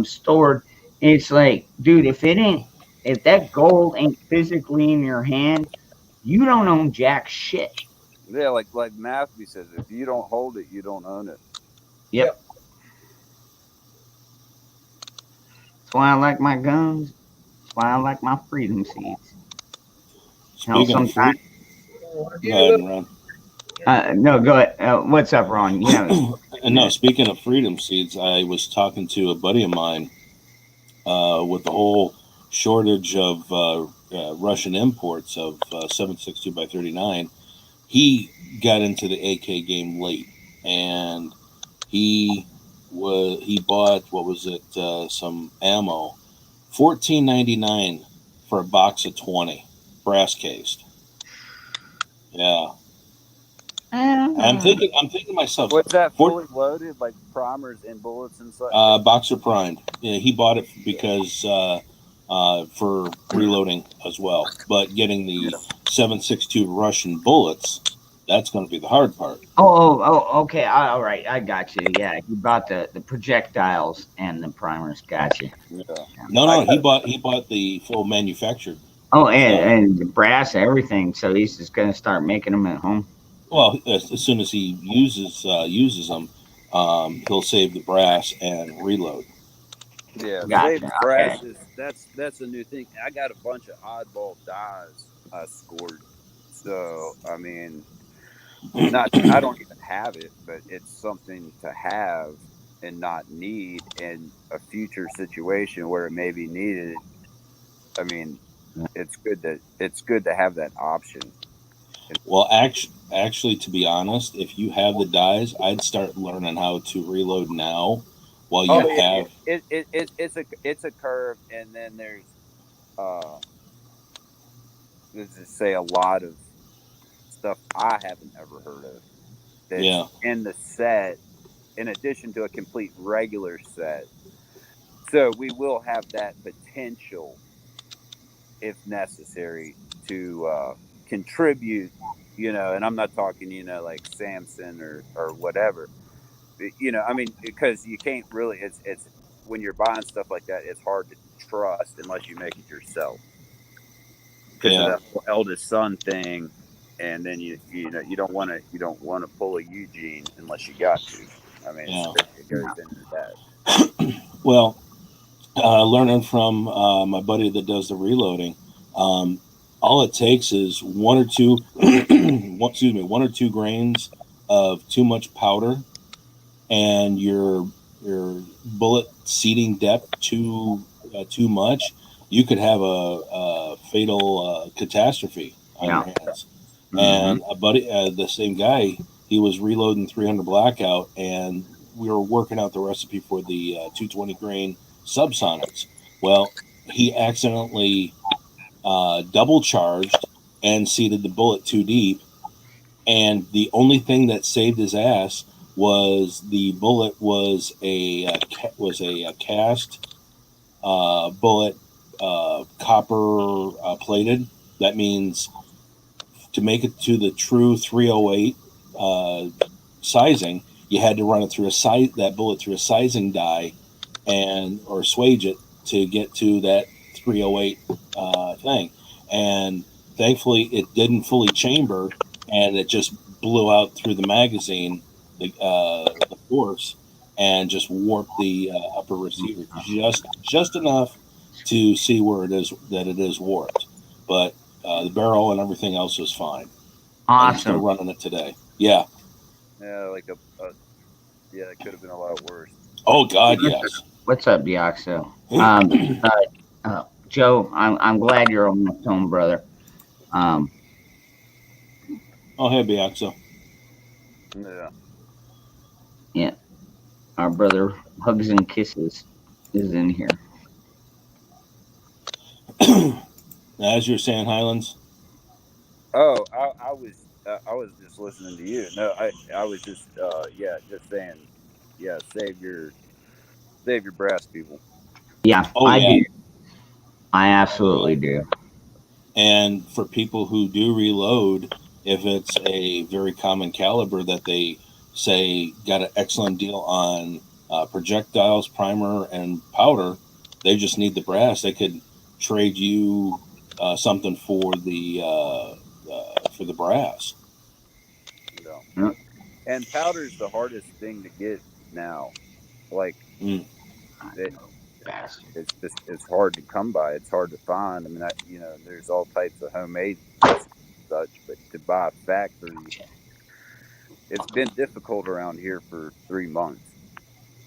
stored." It's like, dude, if that gold ain't physically in your hand, you don't own jack shit. Yeah, like Matthew says, if you don't hold it, you don't own it. Yep. That's why I like my guns. That's why I like my freedom seeds. Hell, Speaking of sometimes. fruit, go ahead, Ron. No, go ahead. What's up, Ron? Yeah. No, speaking of freedom seeds, I was talking to a buddy of mine with the whole shortage of Russian imports of 7.62 by 39. He got into the AK game late, and he bought, what was it, some ammo, $14.99 for a box of 20, brass cased. Yeah. I'm thinking to myself, What's that fully loaded, like primers and bullets and such? boxer primed. Yeah, he bought it because for reloading as well. But getting the 7.62 Russian bullets, that's going to be the hard part. Oh, okay. All right. I got you. Yeah, he bought the projectiles and the primers. Got you. Yeah. No, he bought the full manufactured. Oh, and the brass, everything. So he's just gonna start making them at home. Well, as soon as he uses them, he'll save the brass and reload. Yeah, Gotcha. saving Okay. brasses. That's a new thing. I got a bunch of oddball dies I scored. So I mean, not I don't even have it, but it's something to have and not need in a future situation where it may be needed. I mean, it's good to have that option. Well, actually, to be honest, if you have the dies, I'd start learning how to reload now while you Oh, have. it's a curve, and then uh, let's just say a lot of stuff I haven't ever heard of that's Yeah. in the set, in addition to a complete regular set. So we will have that potential, if necessary, to contribute. And I'm not talking, like Samson or whatever. I mean, because you can't really. It's when you're buying stuff like that, it's hard to trust unless you make it yourself because of Yeah. that eldest son thing. And then you don't want to pull a Eugene unless you got to. I mean, Yeah. it goes into that. Well, learning from my buddy that does the reloading, all it takes is one or two, one or two grains of too much powder, and your bullet seating depth too much. You could have a fatal catastrophe on your hands. And a buddy, the same guy, he was reloading 300 blackout, and we were working out the recipe for the 220 grain subsonics. Well, he accidentally double charged and seated the bullet too deep, and the only thing that saved his ass was the bullet was a cast bullet, copper plated. That means to make it to the true 308 sizing, you had to run it through that bullet through a sizing die or swage it to get to that 308 thing. And thankfully, it didn't fully chamber, and it just blew out through the magazine, the force, and just warped the upper receiver just enough to see where it is warped. But the barrel and everything else was fine. And I'm still Awesome. running it today. Yeah. Yeah, like yeah, it could have been a lot worse. Oh God, yes. What's up, Bioxo? Joe, I'm glad you're almost home, brother. Um, Oh, hey, Biaxo. Yeah. yeah, our brother Hugs and Kisses is in here. As you're saying, Highlands. Oh, I was just listening to you. No, I was just yeah, just saying, yeah, save your brass, people. Yeah, Oh I yeah. do. I absolutely do. And for people who do reload, if it's a very common caliber that they say got an excellent deal on projectiles, primer, and powder, they just need the brass. They could trade you something for the brass. You know, Yeah. and powder's the hardest thing to get now. Like Mm. it, Yes. it's hard to come by. It's hard to find. I mean, there's all types of homemade and such, but to buy a factory, it's been difficult around here for 3 months.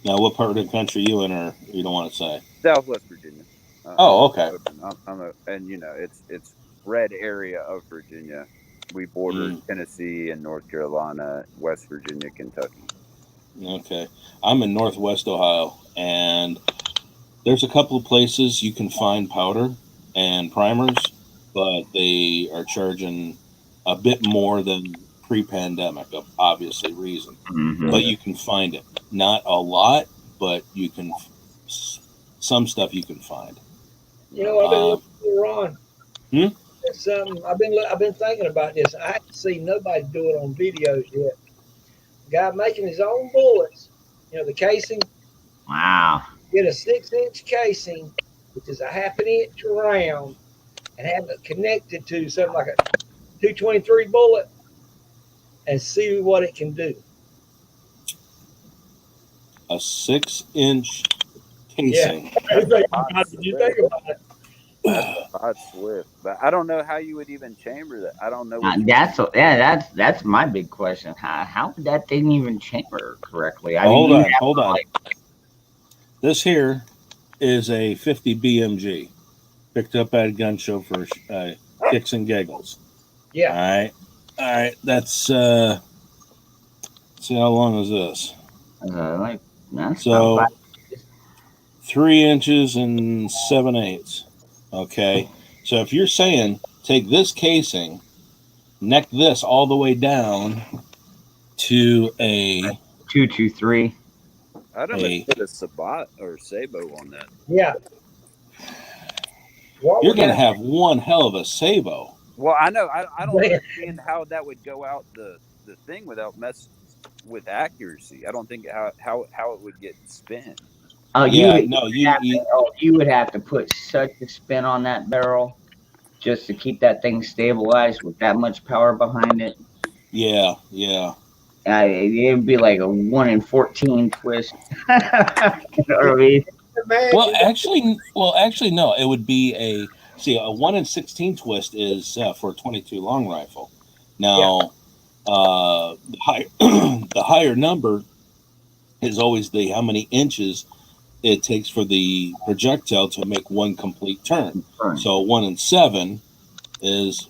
Now, what part of the country you in, or you don't want to say? Southwest Virginia. I'm Oh, okay. open. And it's red area of Virginia. We border Mm, Tennessee and North Carolina, West Virginia, Kentucky. okay. I'm in Northwest Ohio, and there's a couple of places you can find powder and primers, but they are charging a bit more than pre-pandemic, obviously reason. Hmm. But you can find it. Not a lot, but you can. Some stuff you can find. I've been Um, looking for Ron. hmm? It's something I've been thinking about this. I haven't seen nobody do it on videos yet. Guy making his own bullets. The casing. Wow. Get a 6-inch casing, which is a half an inch around, and have it connected to something like a 223 bullet, and see what it can do. A 6-inch Yeah. casing. That's a hot Did you think Swift. about it? That's a hot Swift. But I don't know how you would even chamber that. I don't know what you. That's my big question. How would that thing even chamber correctly? I Oh, mean, hold you on, have hold to, on. like, This here is a 50 BMG picked up at a gun show for kicks and giggles. Yeah. All right. That's see how long is this? like that's about So 5 inches. 3 inches and 7/8. Okay. So if you're saying take this casing, neck this all the way down to a 223. I'd almost a put a Sabat or Sabo on that. Yeah. What you're would gonna that have one hell of a sabo. Well, I know. I don't man? understand how that would go out the thing without mess with accuracy. I don't think how it would get spin. Oh, Yeah, no, you would have to put such a spin on that barrel just to keep that thing stabilized with that much power behind it. yeah. It'd be like a 1 in 14 twist. You know what I mean? Well, Imagine. actually, no. It would be a 1 in 16 twist is for a 22 long rifle. Yeah. Now, the high, the higher number is always the how many inches it takes for the projectile to make one complete turn. So 1 in 7 is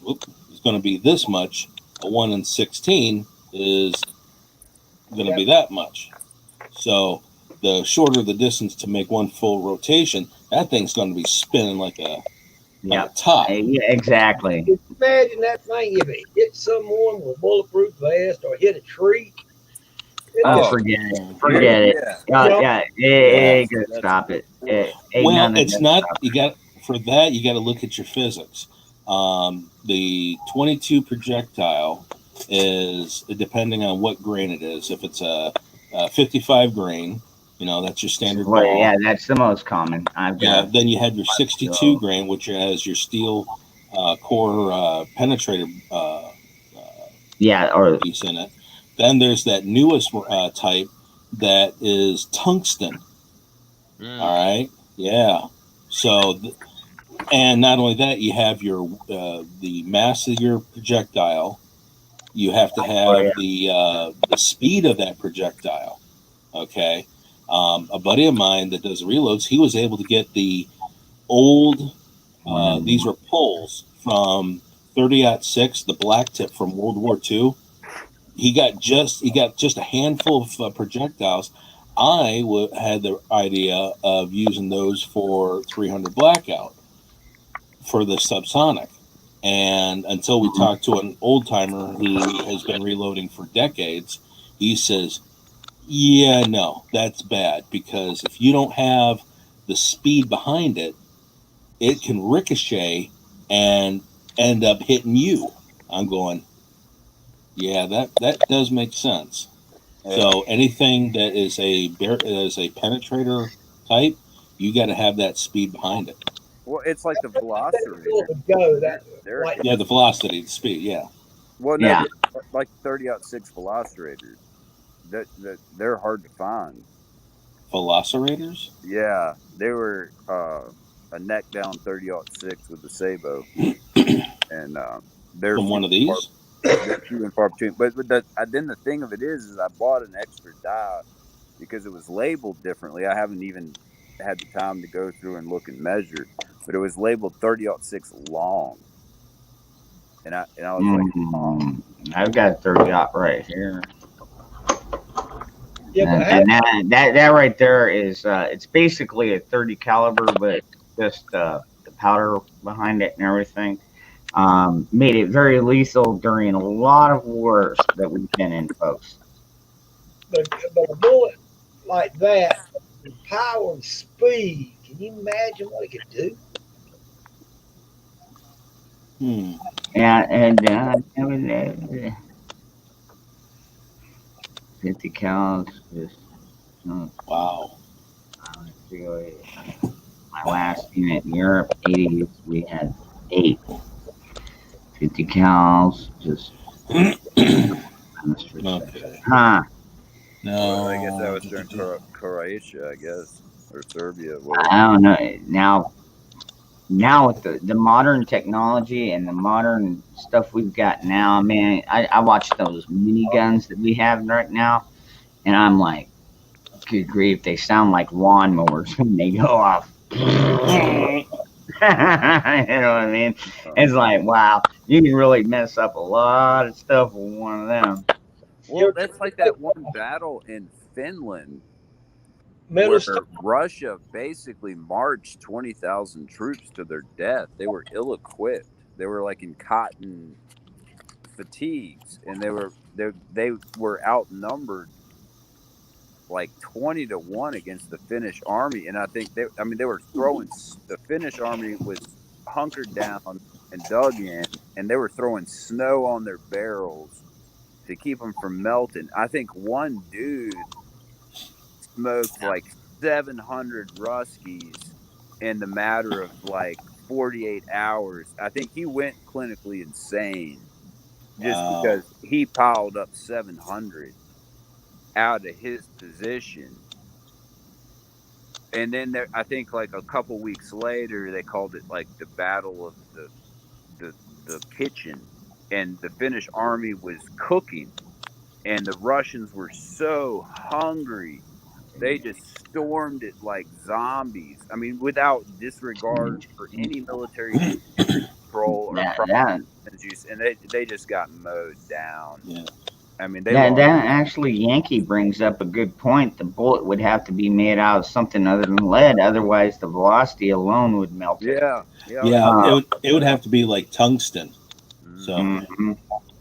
going to be this much. A 1 in 16 is going to be that much. So the shorter the distance to make one full rotation, that thing's going to be spinning like a top. Yeah, exactly. Imagine that thing if it hit someone with a bulletproof vest or hit a tree. Oh, Oh, forget it. Forget it. yeah. Yeah, it Yeah. ain't gonna stop it. Ain't Well, none of it's that not. stop You got for that. You got to look at your physics. The 22 projectile is depending on what grain it is. If it's a 55 grain, that's your standard Well, ball. yeah, that's the most common. I've Yeah. got. Then you have your 62 grain, which has your steel core penetrator Yeah, or piece in it. Then there's that newest type that is tungsten. All right. Yeah. So, and not only that, you have your the mass of your projectile. You have to have the speed of that projectile. Okay. A buddy of mine that does reloads, he was able to get the old. These are pulls from 30-06, the black tip from World War II. He got just a handful of projectiles. I had the idea of using those for 300 blackout for the subsonic, and until we talked to an old timer who has been reloading for decades, he says, "Yeah, no, that's bad, because if you don't have the speed behind it, it can ricochet and end up hitting you." I'm going, yeah, that does make sense. So anything that is a penetrator type, you got to have that speed behind it. Well, it's like the Velocirator. Go that They're like Yeah, the velocity, the speed. Yeah. well, no, Yeah. like 30-06 Velocirators. They're hard to find. Velocirators. Yeah, they were a neck down 30-06 with the Sabo, and they're From one of these. They're few and far between. But then the thing of it is I bought an extra die because it was labeled differently. I haven't even had the time to go through and look and measure, but it was labeled 30-06 long, and I was like, oh. I've got 30-aught right here. yeah, And that right there is it's basically a 30 caliber, but just the powder behind it and everything made it very lethal during a lot of wars that we've been in, folks. but a bullet like that, the power and speed. Can you imagine what it could do? And I mean, 50 cals. Just, wow. My last unit in Europe, 80s, we had 8 50 cals. Just okay. Huh. No, well, I guess that was during Croatia, I guess, or Serbia. I don't know. Now with the modern technology and the modern stuff we've got now, man, I watch those miniguns that we have right now, and I'm like, good grief, they sound like lawnmowers when they go off. You know what I mean? It's like, wow, you can really mess up a lot of stuff with one of them. Well, that's like that one battle in Finland Middle where Russia basically marched 20,000 troops to their death. They were ill-equipped. They were like in cotton fatigues, and they were outnumbered like 20-1 against the Finnish army. And I think they were throwing, the Finnish army was hunkered down and dug in, and they were throwing snow on their barrels to keep them from melting. I think one dude smoked like 700 Ruskies in the matter of like 48 hours. I think he went clinically insane just because he piled up 700 out of his position. And then I think like a couple weeks later, they called it like the Battle of the Kitchen, and the Finnish army was cooking, and the Russians were so hungry they just stormed it like zombies. I mean, without disregard for any military control or use, and they just got mowed down. Yeah. I mean, that actually Yankee brings up a good point. The bullet would have to be made out of something other than lead, otherwise the velocity alone would melt it. Yeah. It would have to be like tungsten. So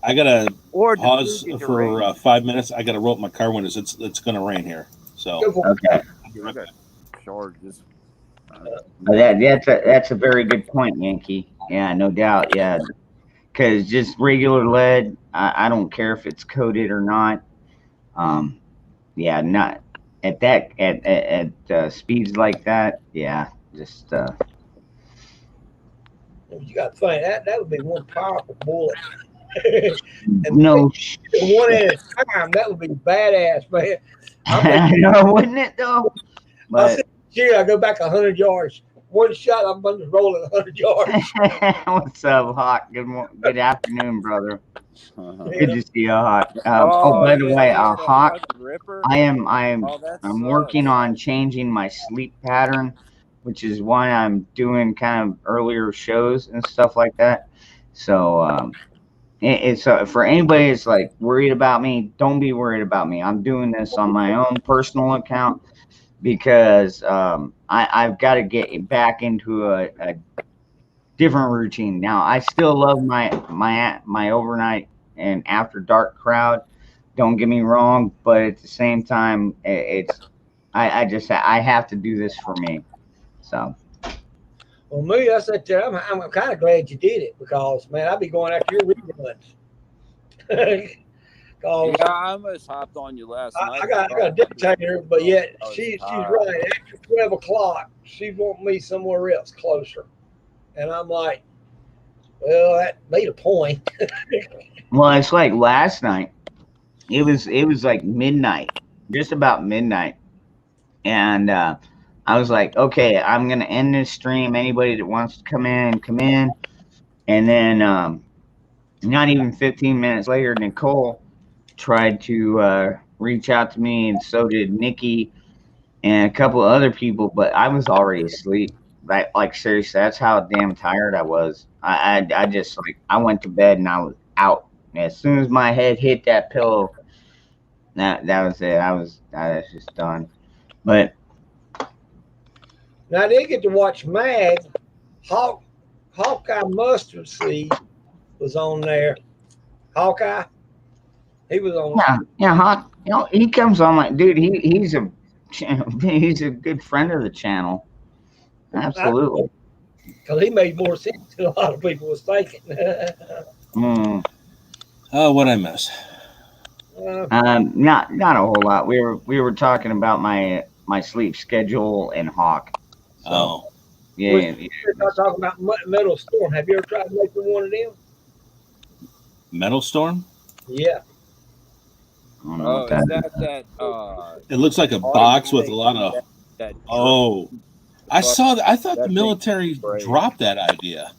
I gotta pause for 5 minutes. I gotta roll up my car windows. It's gonna rain here. So okay. Charges. That's a very good point, Yankee. Yeah, no doubt. Yeah, because just regular lead, I don't care if it's coated or not. Yeah, not at that at speeds like that. Yeah, just. You got to think that would be one powerful bullet. And no, one at a time. That would be badass, man. I know, wouldn't it though? But I said, I go back 100 yards. One shot, I'm just rolling 100 yards. What's up, Hawk? Good afternoon, brother. Good to see you, Hawk. By the way, Hawk, I'm working on changing my sleep pattern which is why I'm doing kind of earlier shows and stuff like that. So it's for anybody that's like worried about me, don't be worried about me. I'm doing this on my own personal account because I've got to get back into a different routine. Now I still love my overnight and after dark crowd. Don't get me wrong, but at the same time, it's I have to do this for me. So. Well, me, I said, I'm kind of glad you did it because, man, I'd be going after your reruns. Yeah, I almost hopped on you last night. I got a dictator, but yet she's right. After 12 o'clock, she want me somewhere else closer. And I'm like, well, that made a point. Well, it's like last night. It was like midnight, just about midnight. And I was like, okay, I'm going to end this stream. Anybody that wants to come in, come in. And then not even 15 minutes later, Nicole tried to reach out to me, and so did Nikki and a couple of other people, but I was already asleep. Like seriously, that's how damn tired I was. I just like I went to bed and I was out. And as soon as my head hit that pillow, that was it. I was just done. But now I did get to watch Mag. Hawkeye Mustard Seed was on there. Hawkeye, he was on. Yeah, Hawk. You know, he comes on like, dude. He's a good friend of the channel. Absolutely. Because he made more sense than a lot of people was thinking. Oh, what I miss? Not a whole lot. We were talking about my sleep schedule and Hawk. So, yeah. We're not talking about Metal Storm. Have you ever tried making one of them? Metal Storm? Yeah. Oh, is that it looks like a box with a lot of. I saw that. I thought the military dropped that idea.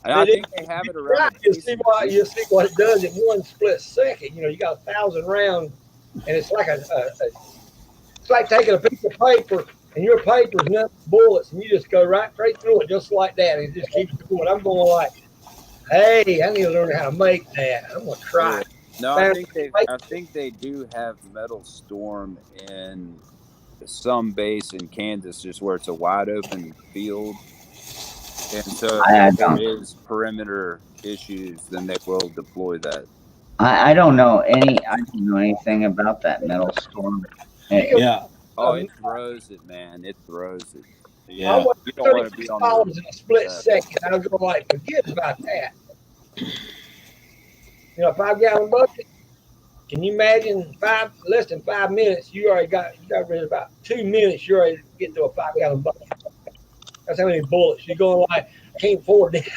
I think they have it around. You see what it does in one split second. You know, you got 1,000 rounds, and it's like it's like taking a piece of paper, and your paper's nothing but bullets, and you just go right straight through it just like that, and it just keeps going. I'm going like, hey, I need to learn how to make that. I'm gonna try. No, I think they do have Metal Storm in some base in Kansas, just where it's a wide open field. And so if there is perimeter issues, then they will deploy that. I don't know anything about that Metal Storm. Yeah. Oh, it throws it, man. It throws it. Yeah. I want $36 in a split second. I was going like, forget about that. You know, 5-gallon bucket. Can you imagine less than 5 minutes? You got rid of about 2 minutes. You're ready to get to a 5-gallon bucket. That's how many bullets you're going like. I can't afford it.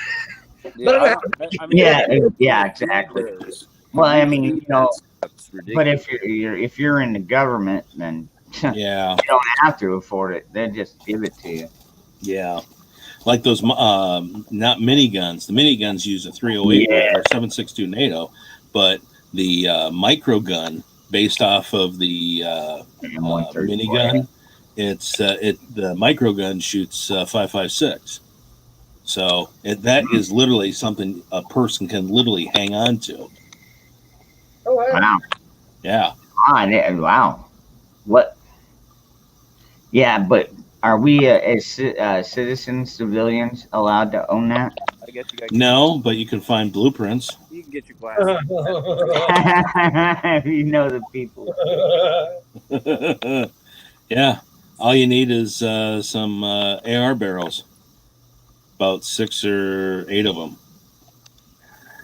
Yeah, exactly. Well, I mean, you know, but if you're in the government, then you don't have to afford it. They just give it to you. Yeah. Like those, not miniguns. The miniguns use a 308 or 7.62 NATO, but the microgun based off of the minigun, the microgun shoots 5.56. So that is literally something a person can literally hang on to. Oh wow! Yeah. Wow. What? Yeah, but are we as citizens, civilians, allowed to own that? I guess no, but you can find blueprints. You can get your glasses. You know the people. Yeah. All you need is some AR barrels. About 6 or 8 of them.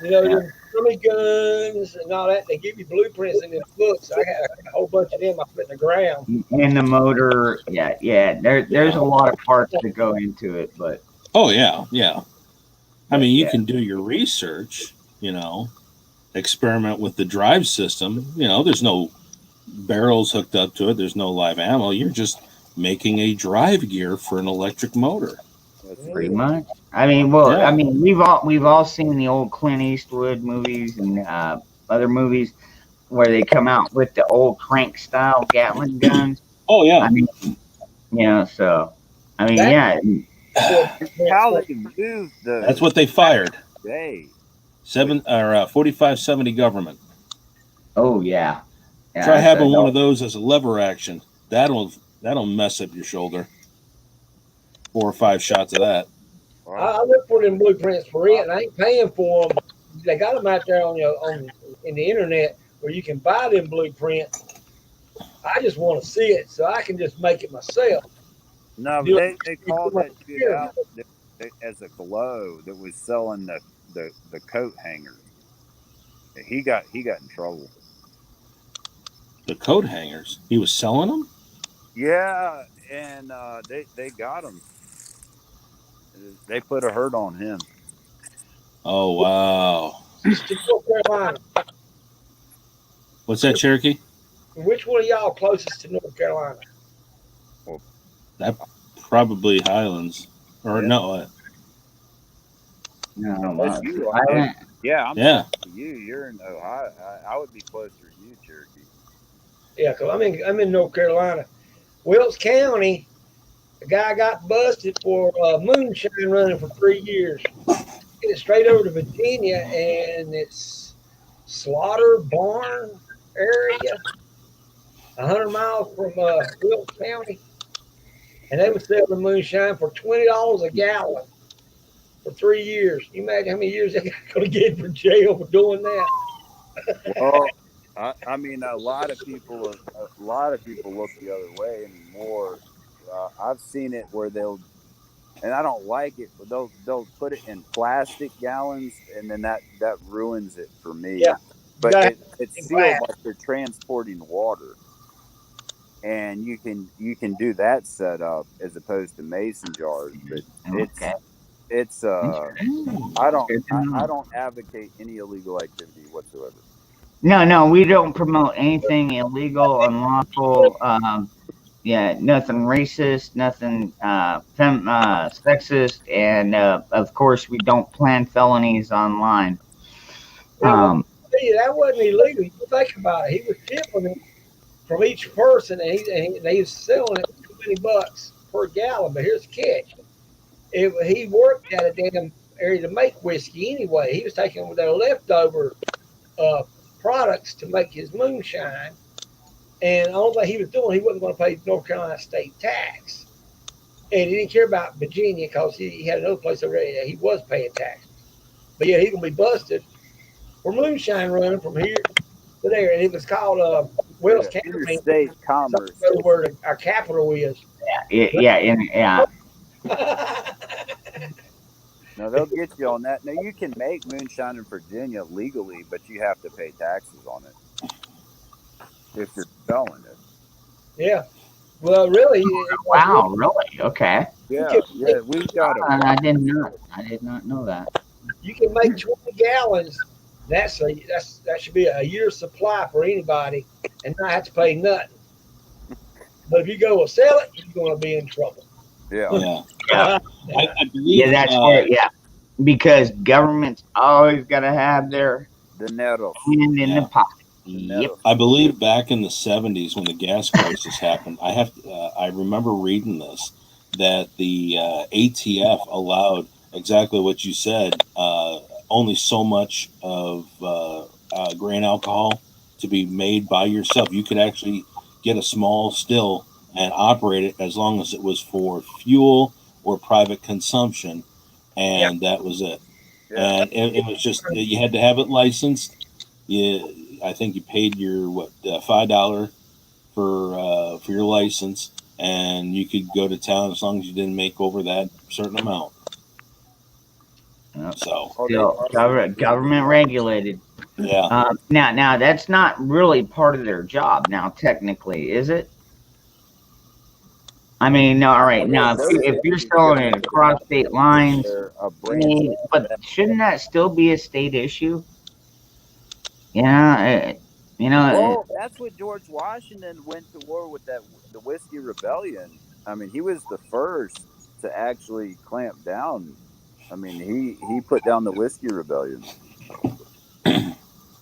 You know, your Tommy guns and all that, they give you blueprints in the books. I got a whole bunch of them I put in the ground. And the motor, there's a lot of parts that go into it, but yeah. I mean, you can do your research, you know, experiment with the drive system. You know, there's no barrels hooked up to it. There's no live ammo. You're just making a drive gear for an electric motor. Pretty much. I mean, I mean, we've all seen the old Clint Eastwood movies and other movies where they come out with the old crank style Gatling guns. Oh yeah. I mean, you know, so I mean, That- yeah. How they moved the That's what they fired. day. 4570 government. Oh yeah. Try that's having a- one of those as a lever action. That'll mess up your shoulder. 4 or 5 shots of that. I look for them blueprints for rent. I ain't paying for them. They got them out there on in the internet where you can buy them blueprints. I just want to see it so I can just make it myself. No, Do they called that dude out as a glow that was selling the coat hangers. He got in trouble. The coat hangers. He was selling them? Yeah, and they got him. They put a hurt on him. Oh wow. To North Carolina. What's that, Cherokee? Which one of y'all closest to North Carolina? That probably Highlands. Or Yeah. no. No, You I are. went. Yeah, I'm Yeah. close to you. You're in Ohio. I would be closer to you, Cherokee. Yeah, because I'm in North Carolina. Wilkes County, the guy got busted for moonshine running for 3 years. Get it straight over to Virginia, and it's Slaughter Barn area, 100 miles from Wilkes County, and they were selling moonshine for $20 a gallon for 3 years. You imagine how many years they're going to get for jail for doing that? Well, I mean, a lot of people look the other way anymore. I've seen it where and I don't like it, but they'll put it in plastic gallons, and then that ruins it for me. Yeah, but it's in sealed glass. like they're transporting water, and you can do that setup as opposed to mason jars. But Okay. it's I don't advocate any illegal activity whatsoever. No, we don't promote anything illegal, unlawful. Yeah, nothing racist, nothing sexist, and of course, we don't plan felonies online. That wasn't illegal. You think about it. He was shipping it from each person, and he was selling it for $20 per gallon. But here's the catch: he worked at a damn area to make whiskey anyway. He was taking their leftover uh, products to make his moonshine, and the only thing he was doing, he wasn't going to pay North Carolina state tax, and he didn't care about Virginia because he had another place over there he was paying taxes. But yeah, he's gonna be busted for moonshine running from here to there, and it was called Wells County, interstate commerce. where our capital is. Yeah. No, they'll get you on that. Now, you can make moonshine in Virginia legally, but you have to pay taxes on it if you're selling it. Yeah. Well, really. Wow, really? Okay. Yeah, we got it. I did not know that. You can make 20 gallons. That should be a year's supply for anybody, and not have to pay nothing. But if you go and sell it, you're going to be in trouble. Yeah. I believe, that's where, because government's always got to have their dinero hand in the pocket. Yep. I believe back in the 70s when the gas crisis happened, I remember reading this, that the ATF allowed exactly what you said, only so much of grain alcohol to be made by yourself. You could actually get a small still and operate it as long as it was for fuel or private consumption, and that was it. Yeah. And it was just, you had to have it licensed. I think you paid your $5 for your license, and you could go to town as long as you didn't make over that certain amount. So still government regulated. Yeah. Now that's not really part of their job. Now technically, is it? I mean, no. All right. Now, if you're selling it across state lines, but shouldn't that still be a state issue? Yeah. Well, that's what George Washington went to war with, the Whiskey Rebellion. I mean, he was the first to actually clamp down. I mean, he put down the Whiskey Rebellion.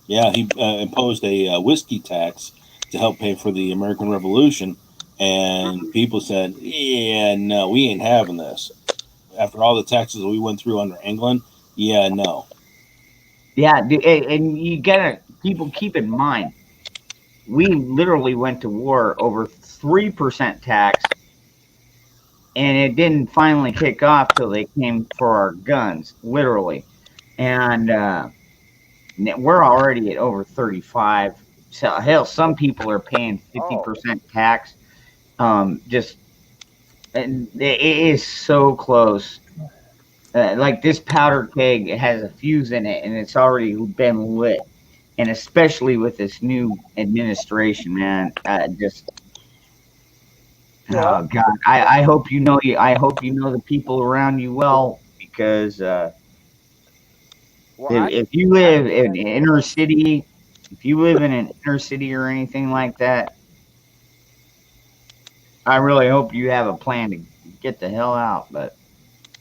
Yeah, he imposed a whiskey tax to help pay for the American Revolution and people said, "Yeah, no, we ain't having this." After all the taxes we went through under England, yeah, no. Yeah, and you gotta people keep in mind, we literally went to war over 3% tax, and it didn't finally kick off till they came for our guns, literally. And we're already at over 35. So hell, some people are paying 50% tax. Just and it is so close. Like this powder keg has a fuse in it, and it's already been lit. And especially with this new administration, man, just Yeah. oh God, I hope you know I hope you know the people around you well, because Well, I if you I live can in tell you inner this. city, if you live in an inner city or anything like that, I really hope you have a plan to get the hell out. But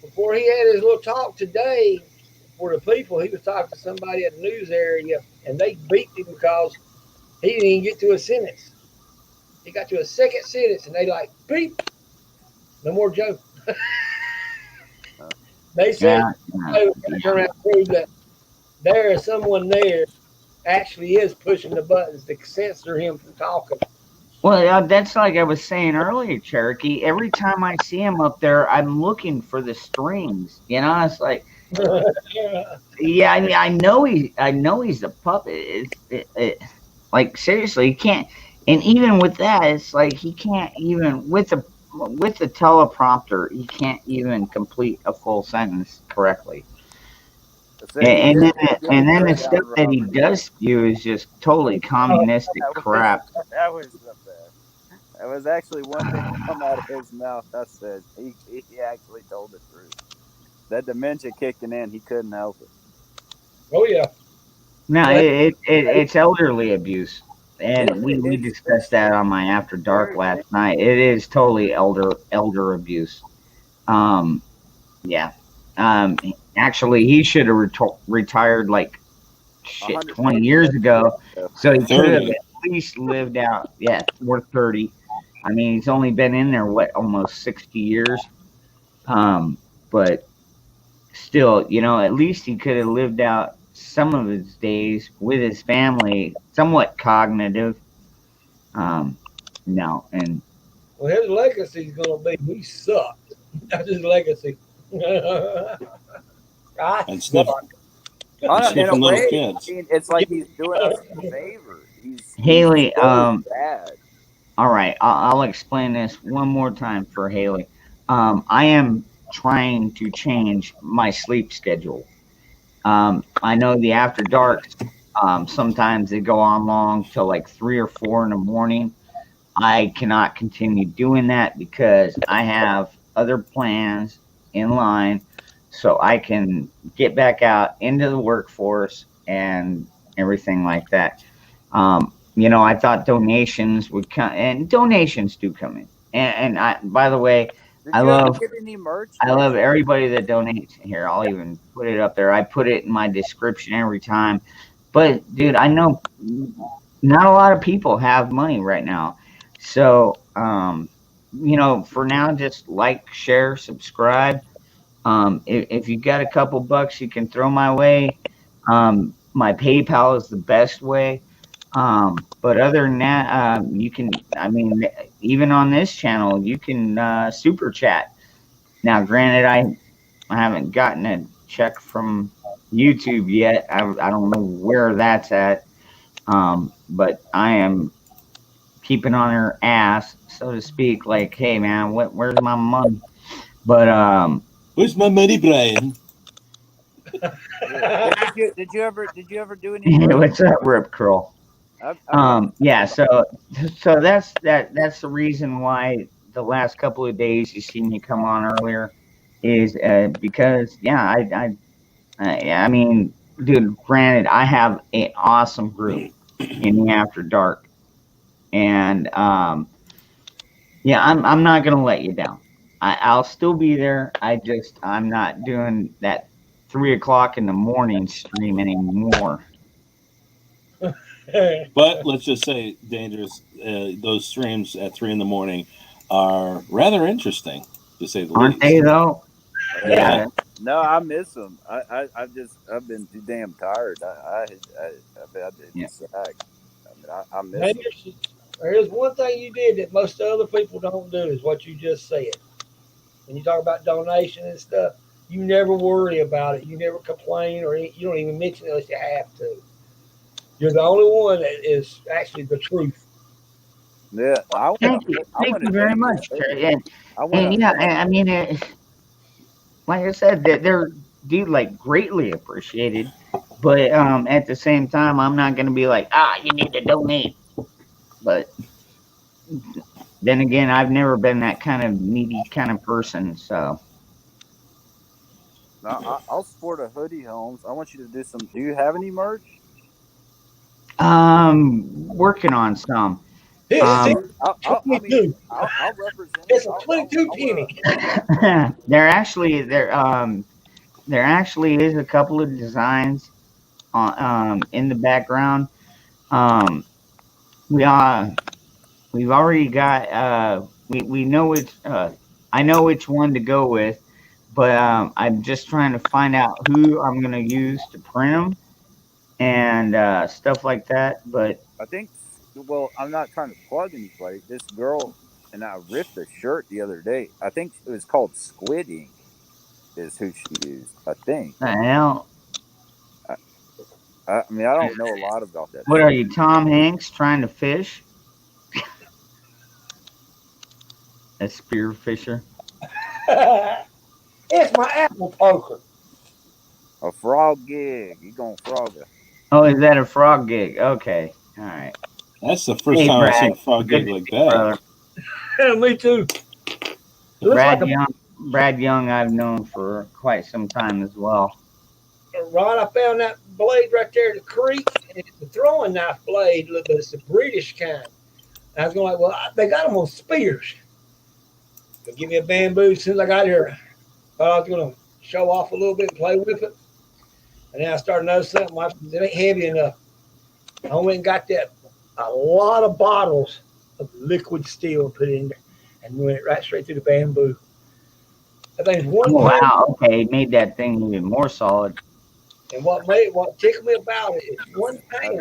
Before he had his little talk today for the people, he was talking to somebody at the news area, and they beat him because he didn't even get to a sentence. He got to a second sentence, and they like beep, no more joke. Uh, They yeah, said yeah, they were going to yeah. turn around and prove that there is someone there actually is pushing the buttons to censor him from talking. Well, that's like I was saying earlier, Cherokee. Every time I see him up there, I'm looking for the strings. You know, it's like, yeah, I mean, I know he's a puppet. Like seriously, he can't. And even with that, it's like he can't even with the teleprompter, he can't even complete a full sentence correctly. so he And did then go the stuff down that he Robert. does spew is just totally communistic That was crap. that was the best. That was actually one thing to come out of his mouth. I said he actually told the truth. That dementia kicking in, he couldn't help it. Oh yeah. No, Well, it's elderly abuse, and we discussed that on my After Dark very last night. It is totally elder abuse. Um, yeah. Um, Actually, he should have retired like shit 20 years 150 years ago, ago. so he could have 30. at least lived out. Yeah, we're 30. I mean, he's only been in there what almost 60 years. Um, but still, at least he could have lived out some of his days with his family, somewhat cognitive. Um, no, and well, his legacy is going to be we sucked. That's his legacy. I And suck. Oh, and no, in a sniffing little way, kids. I mean, it's like he's doing us a favor. He's Haley, so bad. all right, I'll explain this one more time for Haley. I am trying to change my sleep schedule. I know the after darks, sometimes they go on long till like 3 or 4 in the morning. I cannot continue doing that because I have other plans in line so I can get back out into the workforce and everything like that. I thought donations would come, and donations do come in. And by the way, Did I you ever love get any merch I love recently? everybody that donates. Here, I'll even put it up there. I put it in my description every time. But dude, I know not a lot of people have money right now. So, for now, just like, share, subscribe. If you got a couple bucks you can throw my way, my PayPal is the best way. But other than that, you can, I mean, even on this channel, you can super chat. Now, granted, I haven't gotten a check from YouTube yet. I don't know where that's at. But I am keeping on her ass, so to speak. Like, hey man, where's my money? But Where's my money, Brian? Yeah. But did you ever do any merch? what's up, Rip Curl? I've got Yeah. So that's the reason why the last couple of days you see me come on earlier is because yeah, I mean, dude. Granted, I have an awesome group in the After Dark, and yeah, I'm not gonna let you down. I'll still be there. I'm not doing that 3 o'clock in the morning stream anymore. But let's just say, Dangerous, those streams at 3 a.m. are rather interesting, to say the Aren't least. they though? Yeah. No, I miss them. I've been too damn tired. I've had to hit Yeah. the sack. I miss Maybe them. there's one thing you did that most other people don't do is what you just said. When you talk about donation and stuff, you never worry about it. You never complain you don't even mention it unless you have to. You're the only one that is actually the truth. Yeah, I Thank went. you, I thank went you a very dangerous much, hoodie. Terry. I went And a. yeah, I mean, like I said, they're dude like greatly appreciated. But at the same time, I'm not gonna be like, you need to donate. But then again, I've never been that kind of needy kind of person. So I'll sport a hoodie, Holmes. I want you to do some. Do you have any merch? working on some. This Yeah, Um, man. I mean, 22. I'll represent it. It's a 22 I'll wear. penny. there actually is a couple of designs on in the background. Um, we we've already got we know which I know which one to go with, but I'm just trying to find out who I'm gonna use to print them and stuff like that. But I think. Well, I'm not trying to plug anybody. This girl and I ripped a shirt the other day. I think it was called Squid Ink. Is who she used. I think. the hell, I mean, I don't know a lot about that what are stuff. you, Tom Hanks, trying to fish? A spear fisher? It's my apple poker. A frog gig. You gonna frog her? Oh, is that a frog gig? Okay, all right. That's the first Hey, time I've Brad, seen a frog good gig to like see you, that. brother. Me too. It looks like Brad a Young. Brad Young, I've known for quite some time as well. Rod. I found that blade right there in the creek. And it's a throwing knife blade, but it's the British kind. I was going like, well, they got them on spears. They'll give me a bamboo as soon as I got here. I was going to show off a little bit and play with it. And then I started noticing something. It ain't heavy enough. I went and got that a lot of bottles of liquid steel put in there and went right straight through the bamboo. That thing's Oh 1 pound. wow, okay, made that thing even more solid. And what tickled me about it is 1 pound.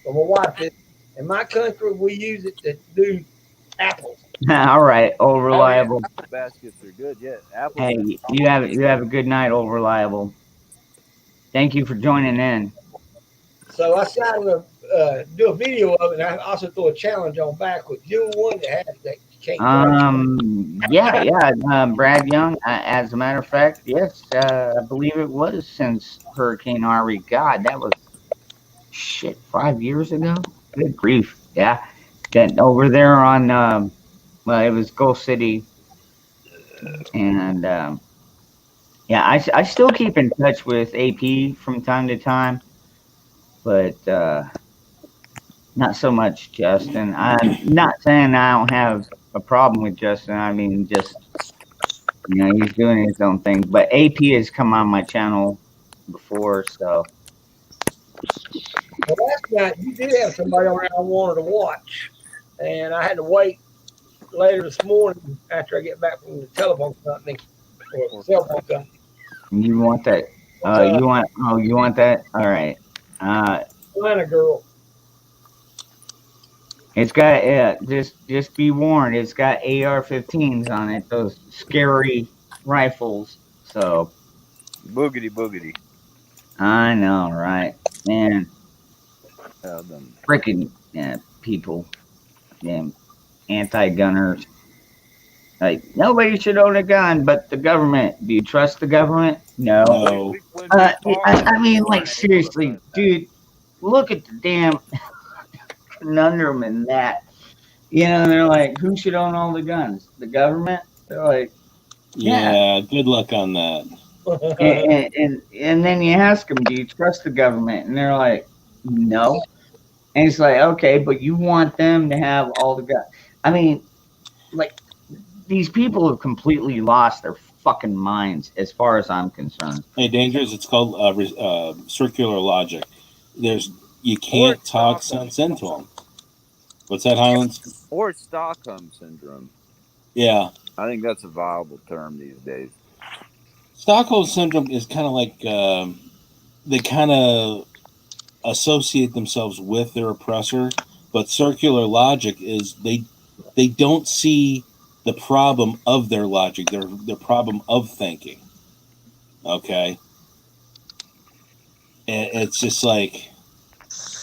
But my wife is in my country we use it to do apples. All right, old Oh yeah, reliable. apple baskets are good. Yeah, apples Hey, are. you have a good night, old reliable. Thank you for joining in. So I decided to do a video of it, and I also throw a challenge on back with you one that has that you can't break. Yeah. Brad Young. As a matter of fact, yes, I believe it was since Hurricane Ari. God, that was shit 5 years ago. Good grief. Yeah, that over there on well, it was Gulf City, and yeah, I still keep in touch with AP from time to time, but not so much Justin. I'm not saying I don't have a problem with Justin. I mean, just he's doing his own thing. But AP has come on my channel before, so Well, last night you did have somebody around I wanted to watch, and I had to wait later this morning after I get back from the telephone company or cell phone company. you want that? It's You want that? All right. Uh, Atlanta girl. it's got just be warned. It's got AR-15s on it. Those scary rifles. So Boogity boogity. I know, right? Man, Them. freaking people, damn anti-gunners. Like nobody should own a gun, but the government. Do you trust the government? No. No. I mean, like seriously, dude. Look at the damn conundrum in that. They're like, who should own all the guns? The government? They're like, yeah. Yeah, good luck on that. And then you ask them, do you trust the government? And they're like, no. And it's like, okay, but you want them to have all the guns. I mean, like, these people have completely lost their fucking minds as far as I'm concerned. Hey, Dangerous, it's called circular logic. There's you can't talk sense into them. What's that, Highlands? Or Stockholm syndrome. Yeah. I think that's a viable term these days. Stockholm syndrome is kind of like they kind of associate themselves with their oppressor, but circular logic is they don't see the problem of their logic, their problem of thinking. Okay, and it's just like,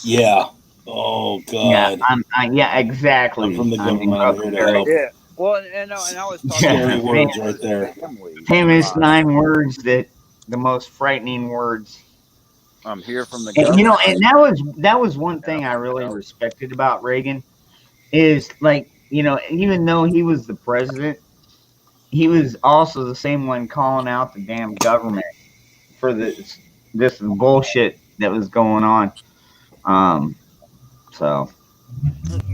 yeah, oh Yeah, god, yeah, exactly. I'm from the I mean, government. I'm here to help. Yeah. Well, and I was talking Scary about words my right there. family. famous 9 words, that the most frightening words. I'm here from the And, government. and that was one thing I really respected about Reagan, is like, even though he was the president, he was also the same one calling out the damn government for this bullshit that was going on. So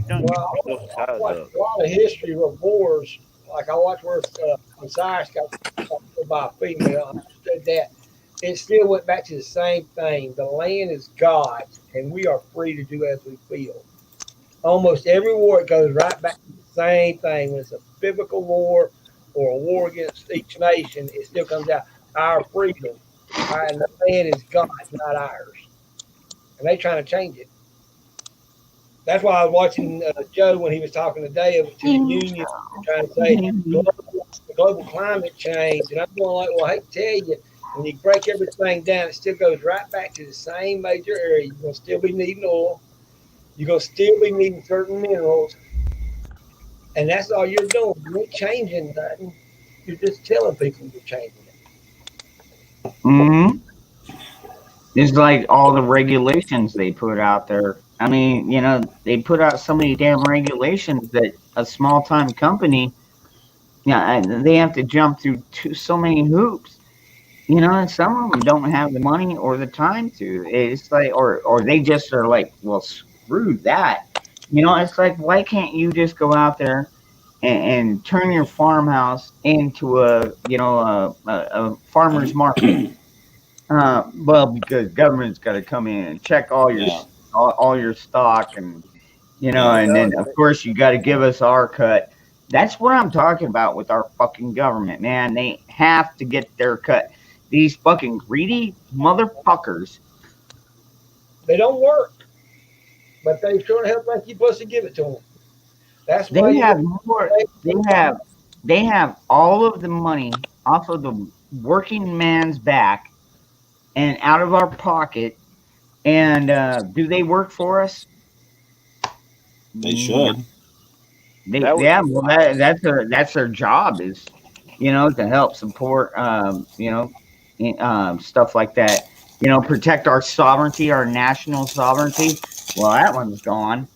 Well, I watched a lot of history of wars. Like I watched where Osiris got killed by a female. I understood that. It still went back to the same thing. The land is God's, and we are free to do as we feel. Almost every war, it goes right back to the same thing. When it's a biblical war or a war against each nation, it still comes out our freedom. All right, and the land is God's, not ours. And they trying to change it. That's why I was watching Joe when he was talking today to the union, trying to say global climate change. And I'm going like, well, I hate to tell you, when you break everything down, it still goes right back to the same major area. You're going to still be needing oil. You're going to still be needing certain minerals. And that's all you're doing. You're not changing nothing. You're just telling people you're changing it. mm-hmm. It's like all the regulations they put out there. I mean, they put out so many damn regulations that a small time company, they have to jump through so many hoops. And some of them don't have the money or the time to. It's like, or they just are like, well, screw that. It's like, why can't you just go out there and turn your farmhouse into a farmer's market? Well, because government's got to come in and check all your all your stock, and and then of course you got to give us our cut. That's what I'm talking about with our fucking government, man. They have to get their cut. These fucking greedy motherfuckers. They don't work, but they sure help like you're supposed to give it to them. That's why they have more. They have all of the money off of the working man's back and out of our pocket. And do they work for us? They should. That's their job, is to help support stuff like that. Protect our sovereignty, our national sovereignty. Well, that one's gone.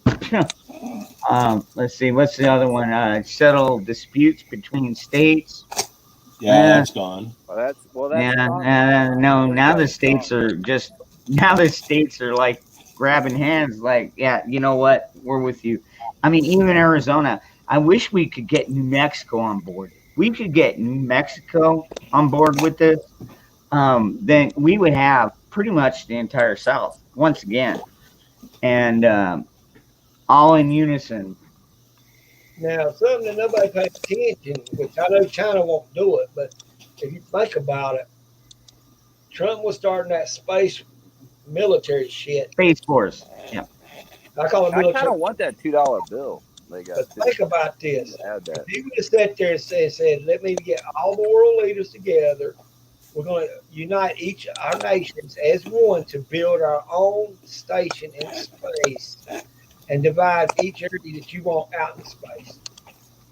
Let's see, what's the other one? Settle disputes between states. Yeah, that's gone. No. Now the states are like grabbing hands, like, yeah, you know what? We're with you. I mean, even Arizona. I wish we could get New Mexico on board. We could get New Mexico on board with this. Then we would have pretty much the entire South once again, and all in unison. Now, something that nobody pays attention, which I know China won't do it, but if you think about it, Trump was starting that space military shit. Space Force. Yeah. I call it military. I kind of want that $2 bill. But think about this. If he would have sat there and said, let me get all the world leaders together. We're going to unite each our nations as one to build our own station in space and divide each area that you want out in space.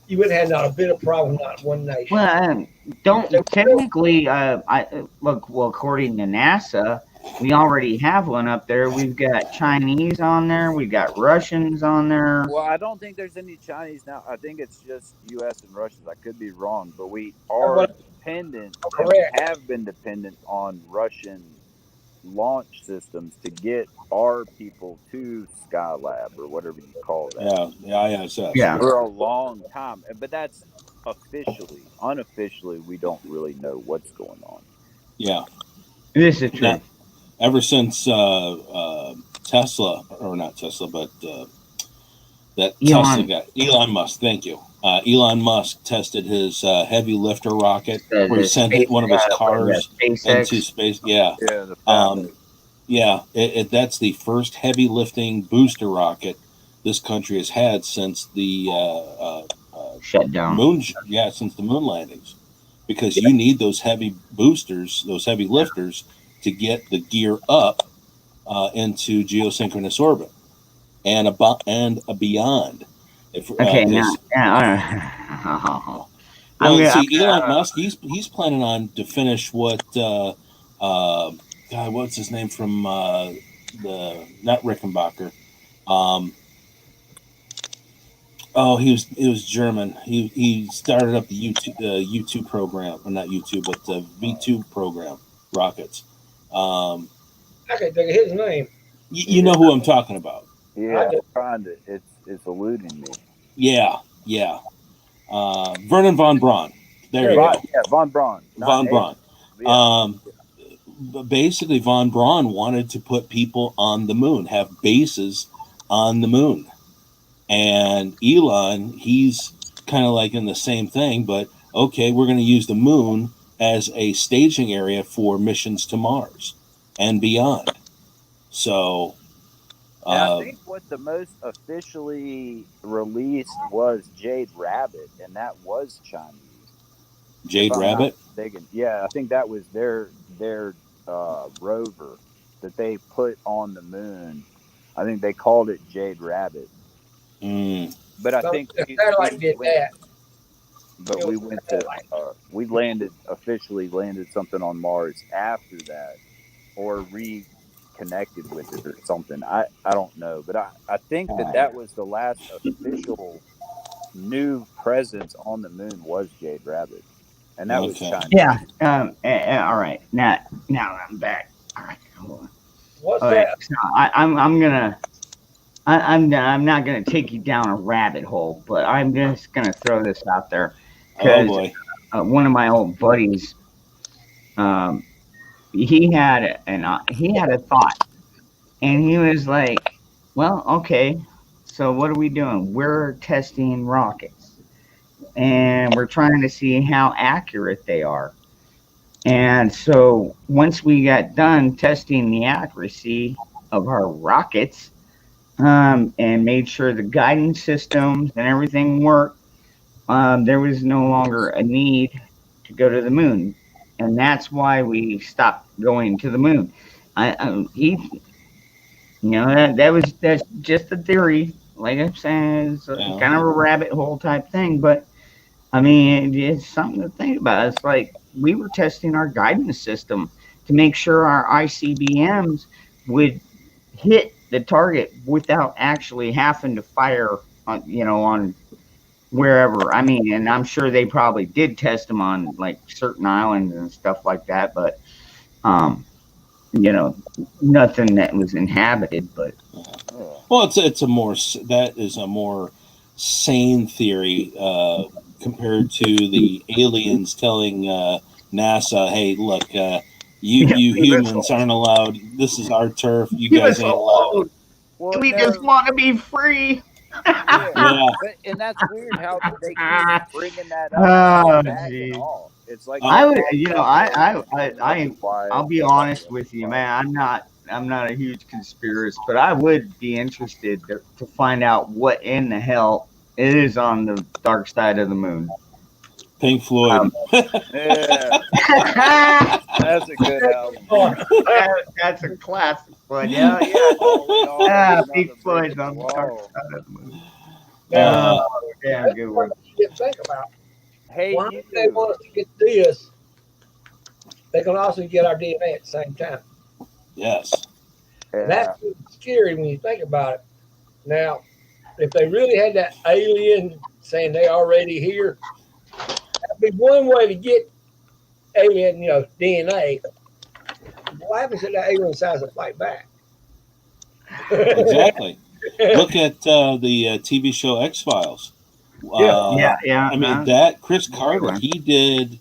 You wouldn't have not a bit of problem, not one nation. Well, don't technically. Well, according to NASA, we already have one up there. We've got Chinese on there. We've got Russians on there. Well, I don't think there's any Chinese now. I think it's just U.S. and Russians. I could be wrong, but we are dependent. We have been dependent on Russian launch systems to get our people to Skylab or whatever you call that. Yeah, for a long time. But that's officially. Unofficially, we don't really know what's going on. Yeah, this is true. Ever since Tesla, or not Tesla, but that Elon. Tesla guy, Elon Musk. Thank you. Elon Musk tested his heavy lifter rocket, where he sent one of his cars into space. Yeah, Yeah, the Falcon. yeah. That's the first heavy lifting booster rocket this country has had since the shut down. Since the moon landings, because you need those heavy boosters, those heavy lifters, to get the gear up into geosynchronous orbit and beyond. Okay, Elon Musk, he's planning on to finish what God, what's his name from the not Rickenbacker. He was German. He started up the U2 program, or not U2, but the V2 program rockets. I can't think of his name. You know who I'm talking about. Yeah, it's eluding me. Yeah. Vernon von Braun. There you go. Yeah, von Braun. Von Braun. Yeah. Basically, von Braun wanted to put people on the moon, have bases on the moon. And Elon, he's kind of like in the same thing, but okay, we're going to use the moon as a staging area for missions to Mars and beyond. So, I think what the most officially released was Jade Rabbit, and that was Chinese. Jade Rabbit? Yeah, I think that was their rover that they put on the moon. I think they called it Jade Rabbit. But I think the satellite did that. But we went to we officially landed something on Mars after that, or reconnected with it or something. I don't know, but I think that was the last official new presence on the moon was Jade Rabbit, and that was China. Yeah. All right. Now I'm back. All right. Hold on. What's that? So I'm not gonna take you down a rabbit hole, but I'm just gonna throw this out there because one of my old buddies, he had a thought, and he was like, "Well, okay, so what are we doing? We're testing rockets, and we're trying to see how accurate they are." And so once we got done testing the accuracy of our rockets, and made sure the guidance systems and everything worked, there was no longer a need to go to the moon, and that's why we stopped going to the moon. That's just a theory. Like I'm saying, it's kind of a rabbit hole type thing, but I mean, it's something to think about. It's like we were testing our guidance system to make sure our ICBMs would hit the target without actually having to fire on wherever. I mean, and I'm sure they probably did test them on like certain islands and stuff like that, but nothing that was inhabited. But well, it's a more sane theory compared to the aliens telling NASA, "Hey, look, you humans aren't allowed. This is our turf. You guys ain't allowed. Well, we just want to be free." And that's weird how they keep bringing that up. It's like I'll be honest with you, man. I'm not a huge conspiracist, but I would be interested to find out what in the hell is on the dark side of the moon. Pink Floyd. That's a good album. That's a classic one. Yeah. Pink Floyd's on the dark side of the moon. Damn good one. You think about. Hey, why do they want us to get this? They can also get our DNA at the same time. Yes. That's scary when you think about it. Now, if they really had that alien saying they already here, that'd be one way to get alien, DNA. What happens if that alien decides to fight back? Exactly. Look at the TV show X-Files. Yeah. I mean, that Chris Carter, he did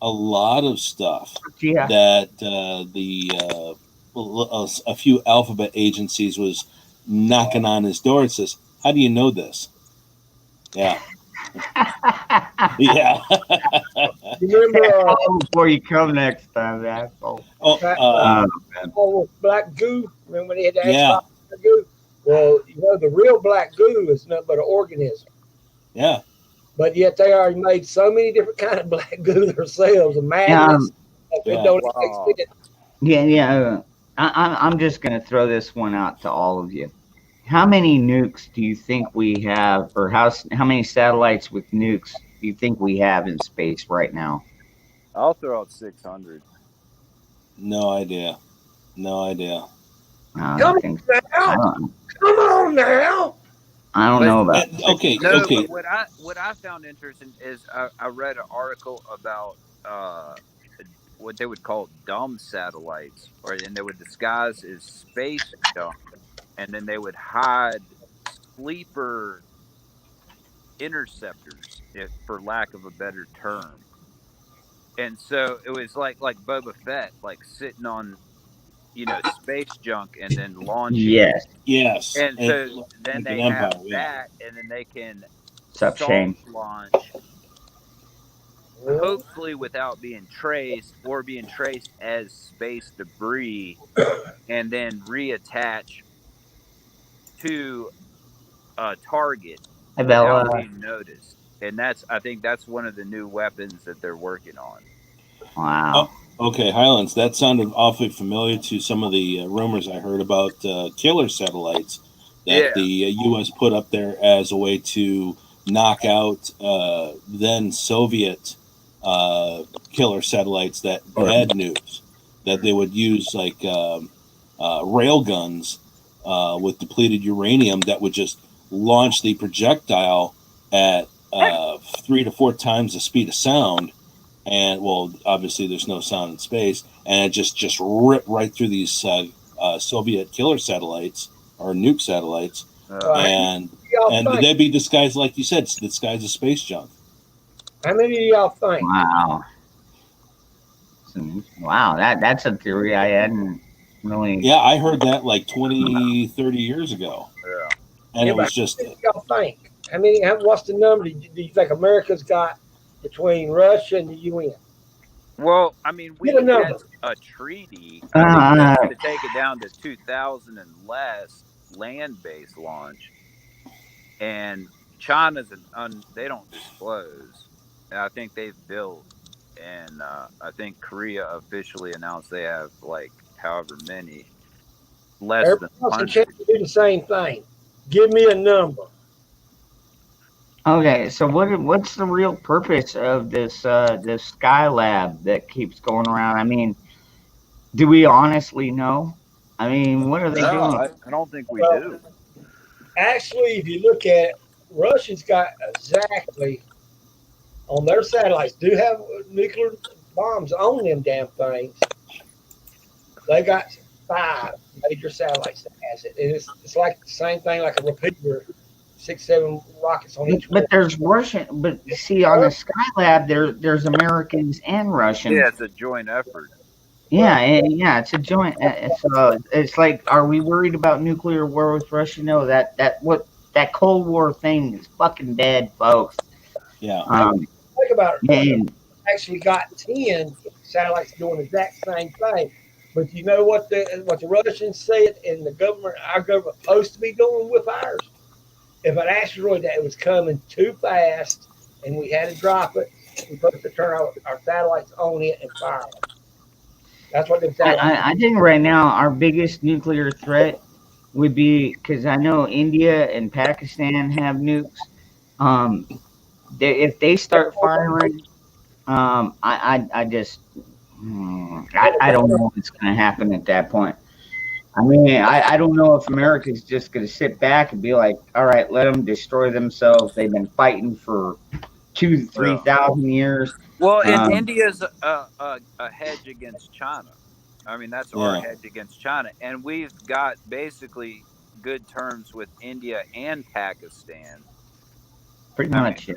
a lot of stuff that the a few alphabet agencies was knocking on his door and says, "How do you know this?" Yeah. Yeah. You remember Before you come next time, asshole. that Man. black goo? Remember when they had the Yeah. Xbox goo? Well, the real black goo is nothing but an organism. Yeah. But yet they already made so many different kind of black goo themselves, and Yeah, magnets. It Yeah. don't Wow. exist. yeah. I'm just gonna throw this one out to all of you. How many nukes do you think we have, or how many satellites with nukes do you think we have in space right now? I'll throw out 600. No idea. No idea. I Come don't on think. I now, don't. come on now. I don't But know about Okay. no, Okay. but what I found interesting is I read an article about what they would call dumb satellites, and they would disguise as space junk, and then they would hide sleeper interceptors, for lack of a better term. And so it was like Boba Fett, like sitting on space junk and then launching. Yes, Yes. And so then Like an they empire. have Yeah. that, and then they can sup, soft Shane? launch, Well, hopefully without being traced or being traced as space debris, and then reattach to a target Hi, without Bella. being noticed. And I think that's one of the new weapons that they're working on. Wow. Oh, okay, Highlands. That sounded awfully familiar to some of the rumors I heard about killer satellites that Yeah. the U.S. put up there as a way to knock out then Soviet killer satellites that had nukes. That they would use like rail guns with depleted uranium that would just launch the projectile at 3 to 4 times the speed of sound, and well, obviously there's no sound in space, and it just rip right through these Soviet killer satellites or nuke satellites, how many and of y'all and think? they'd be disguised like you said, disguised as space junk. How many of y'all think? Wow. Wow. That's a theory I hadn't really. Yeah, I heard that like 20, 30 years ago, Yeah. and Yeah, it but was just how many of y'all think? What's the number do you think America's got between Russia and the UN? Well, I mean, Get a we had number. a treaty. I think Uh, to take it down to 2,000 and less land-based launch, and China's they don't disclose. And I think they've built, and I think Korea officially announced they have like however many, less than Everybody else in 100. China do the same thing. Give me a number. okay. So what's the real purpose of this Sky Lab that keeps going around? I mean, do we honestly know? I mean, what are they No, doing? I don't think we Well, do. actually, if you look at it, Russia's got exactly on their satellites do have nuclear bombs on them damn things. They got 5 major satellites that has it, and it's like the same thing, like a repeater, 6, 7 rockets on each one. But there's Russian. But see, on the Skylab, there's Americans and Yeah, Russians. it's a joint effort. Yeah, yeah, it's a joint. So it's like, are we worried about nuclear war with Russia? No, that Cold War thing is fucking dead, folks. yeah. Think about it. Man, Actually, got 10 satellites doing the exact same thing. But you know what the Russians said, and our government, supposed to be doing with ours? If an asteroid that was coming too fast and we had to drop it, we're supposed to turn our satellites on it and fire it. That's what them satellites. I think right now our biggest nuclear threat would be, because I know India and Pakistan have nukes. Um, if they start firing, I just, I don't know what's going to happen at that point. I mean, I don't know if America's just going to sit back and be like, all right, let them destroy themselves. They've been fighting for 3,000 years. Well, and Um, India's a hedge against China. I mean, that's our Yeah. hedge against China, and we've got basically good terms with India and Pakistan. pretty I mean, much. Yeah.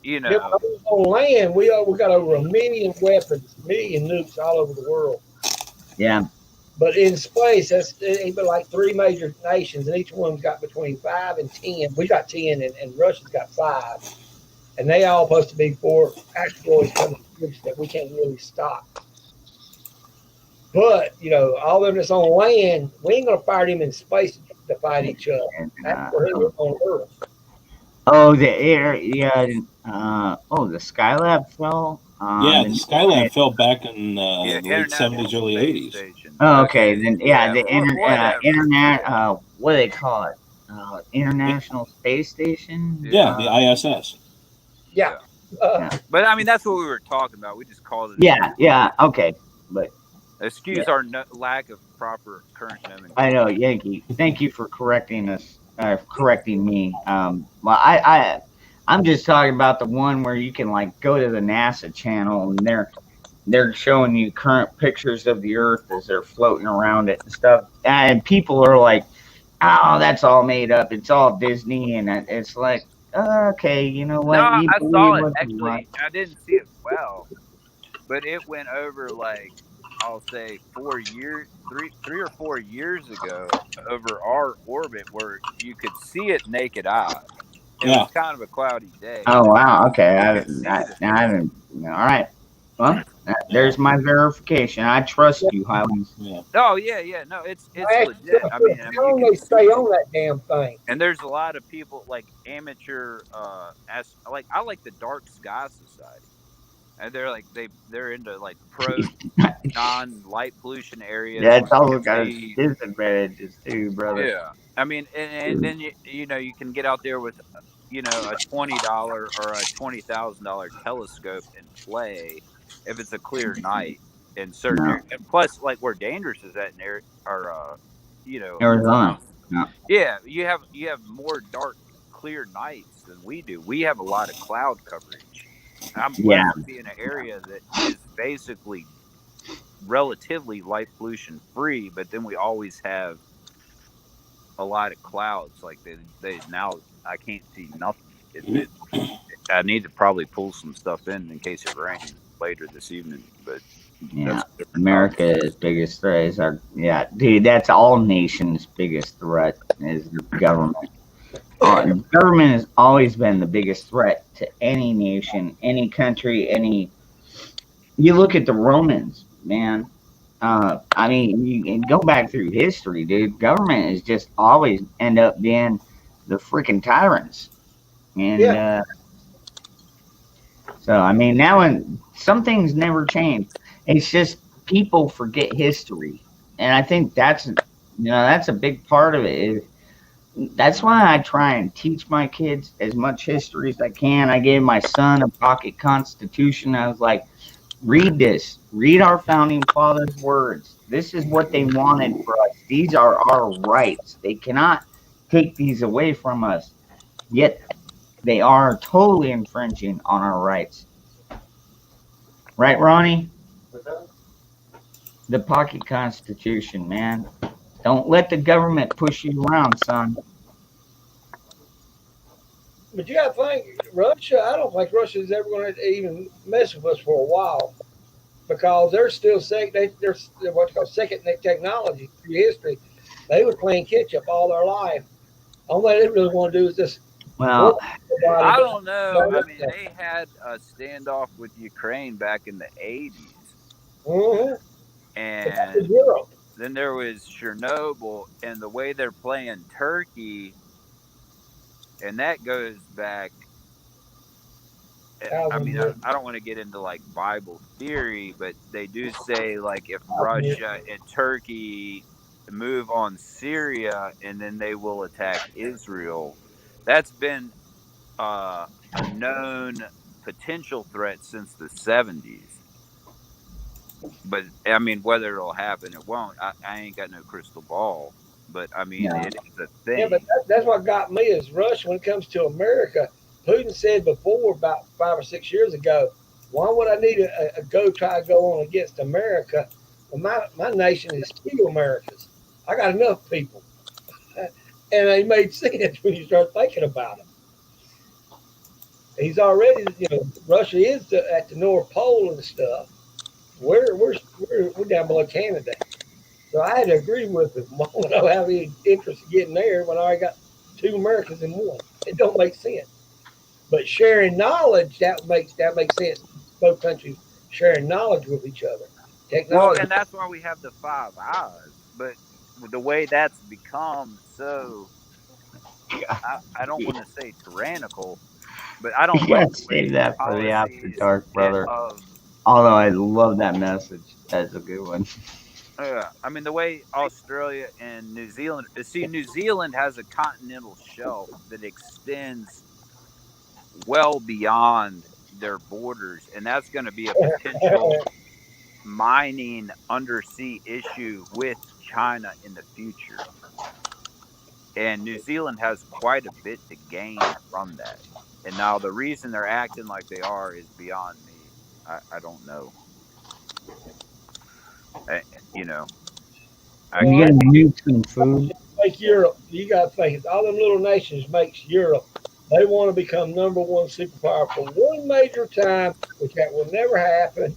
you If know, on land, we got over 1 million weapons, 1 million nukes all over the world. Yeah. But in space, it'd be like three major nations, and each one's got between 5 and 10. We got 10, and Russia's got 5, and they all supposed to be 4 asteroids coming that we can't really stop. But all of them that's on land, we ain't gonna fire them in space to fight each other. And, That's for who on Earth. oh, the air, yeah. The Skylab fell. Yeah, the Skylab fell back in the late International 70s, early Space 80s. Station. Oh, okay. Then the whatever. internet. What do they call it? International Space Station. Yeah, the ISS. Yeah. But I mean, that's what we were talking about. We just called it. Yeah. Okay, but excuse our lack of proper current nomenclature. I know, Yankee. Thank you for correcting us. Correcting me. Well, I'm just talking about the one where you can like go to the NASA channel and they're showing you current pictures of the Earth as they're floating around it and stuff. And people are like, "Oh, that's all made up. It's all Disney." And it's like, okay, you know what? No, I saw it. what you Actually, want. I didn't see it well, but it went over like I'll say 4 years, 3 or 4 years ago over our orbit where you could see it naked eye. It was kind of a cloudy day. Oh wow, okay. I haven't. All right. Well, there's my verification. I trust you, Highlands. Yeah. Oh yeah. No, it's legit. I mean, how long they stay on that damn thing? And there's a lot of people like amateur. I like the Dark Sky Society, and they're into like pro non-light pollution areas. That's also got its disadvantages too, brother. Yeah, I mean, and then you can get out there with a $20 or a $20,000 telescope and play if it's a clear night in certain areas. And plus, like where dangerous is that in Arizona. Yeah, you have more dark, clear nights than we do. We have a lot of cloud coverage. I'm blessed to be in an area that is basically relatively light pollution free, but then we always have a lot of clouds. Like they now I can't see nothing. I need to probably pull some stuff in case it rains later this evening. But America's biggest threat is dude. That's all nations' biggest threat is the government. Government has always been the biggest threat to any nation, any country, You look at the Romans, man. I mean, you can go back through history, dude. Government is just always end up being the freaking tyrants. And so, I mean, some things never change. It's just people forget history. And I think that's a big part of it. That's why I try and teach my kids as much history as I can. I gave my son a pocket constitution. I was like, read this. Read our founding fathers' words. This is what they wanted for us. These are our rights. They cannot take these away from us. Yet they are totally infringing on our rights. Right, Ronnie? The pocket constitution, man. Don't let the government push you around, son. But you got to think, Russia, I don't think Russia's ever going to even mess with us for a while because they're still they're what's called second technology through history. They were playing catch up all their life. All they really want to do is just. Well, I don't know. I mean, they had a standoff with Ukraine back in the 80s. Mm-hmm. And then there was Chernobyl, and the way they're playing Turkey, and that goes back. I mean, I don't want to get into like Bible theory, but they do say like if Russia and Turkey move on Syria, and then they will attack Israel. That's been a known potential threat since the 70s. But I mean, whether it'll happen, it won't. I ain't got no crystal ball. But I mean, it is a thing. Yeah, but that's what got me is Russia. When it comes to America, Putin said before about 5 or 6 years ago, why would I need to go on against America? Well, my nation is two Americas. I got enough people, and it made sense when you start thinking about it. He's already, Russia is at the North Pole and stuff. We're down below Canada. So I had to agree with him. I don't have any interest in getting there when I already got two Americans in one. It don't make sense. But sharing knowledge, that makes sense. Both countries sharing knowledge with each other. Well, Technology. and that's why we have the Five Eyes. But the way that's become so, I don't want to say tyrannical, but I don't You like gotta the way save that for the after policies dark, brother. of. Although I love that message. That's a good one. I mean, the way Australia and New Zealand. See, New Zealand has a continental shelf that extends well beyond their borders, and that's going to be a potential mining undersea issue with China in the future. And New Zealand has quite a bit to gain from that. And now the reason they're acting like they are is beyond me. I don't know. I, you know, I You Well, gonna can't. nuke some food? like Europe, you got to think all them little nations makes Europe. They want to become number one superpower for one major time, which that will never happen